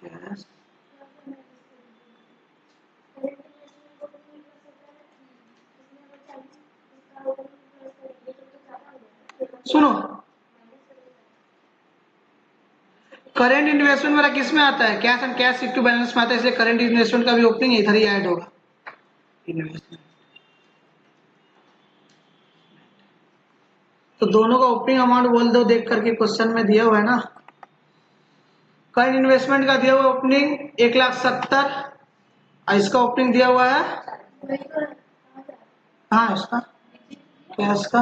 cash सुनो, करंट इन्वेस्टमेंट मेरा किस में आता है? कैश एंड कैश इक्विवेलेंट्स में आता है, इसलिए करंट इन्वेस्टमेंट का भी ओपनिंग इधर ही ऐड होगा। इन्वेस्टमेंट तो दोनों का ओपनिंग अमाउंट बोल दो देख करके, क्वेश्चन में दिया हुआ है ना। करंट इन्वेस्टमेंट का दिया हुआ ओपनिंग 1,70,000 और इसका ओपनिंग दिया हुआ है। हाँ इसका कैश का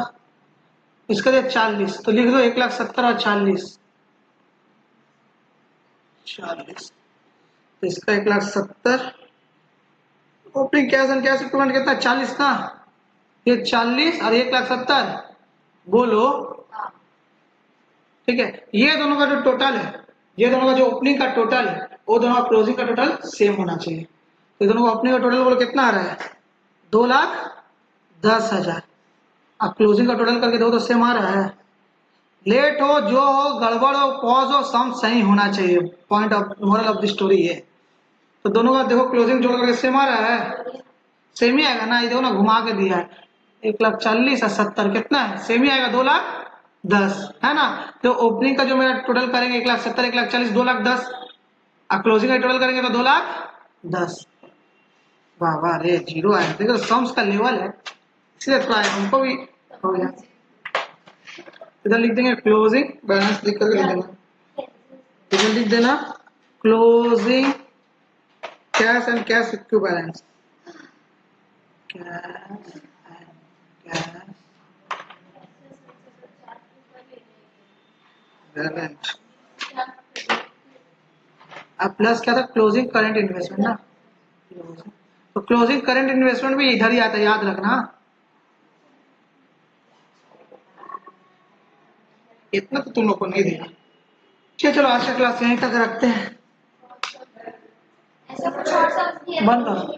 इसका दे 40, तो लिख दो 1,70,000 और 40, तो इसका 1,70,000, opening cash and cash equivalent कितना 40 ना, ये 40 और 1,70,000 बोलो, ठीक है। ये दोनों का जो टोटल है, ये दोनों का जो ओपनिंग का टोटल है, वो दोनों का क्लोजिंग का टोटल सेम होना चाहिए। तो दोनों का ओपनिंग का टोटल बोलो कितना आ रहा है 2,10,000, अब क्लोजिंग का टोटल करके दो तो सेम आ रहा है। लेट हो, जो हो, गड़बड़ हो, पॉज हो, सम सही होना चाहिए, point of moral of the story है। तो दोनों का देखो क्लोजिंग जोड़ करके सेम आ रहा है, सेम ही आएगा ना, ये देखो ना घुमा के दिया है 1,40,000 और 70 कितना है, सेम ही आएगा 2,10,000 है ना। तो ओपनिंग का जो मेरा टोटल करेंगे 1,70,000 1,40,000 2,10,000, और क्लोजिंग का टोटल करेंगे तो 2,10,000। वाह वाह रे, जीरो आया, देखो सम्स का लेवल है, इसलिए थोड़ा हमको भी हो गया। इधर लिख देंगे क्लोजिंग बैलेंस, लिख करके लिख देना, इधर लिख देना closing cash and cash equivalent, cash and cash balance. अब प्लस क्या था, क्लोजिंग करंट इन्वेस्टमेंट ना, तो क्लोजिंग करंट इन्वेस्टमेंट भी इधर ही आता है, याद रखना। इतना तो तुम लोग को नहीं देगा। चलो आज का क्लास यहीं तक रखते हैं, ऐसा कुछ और सब्जी है बंद करो।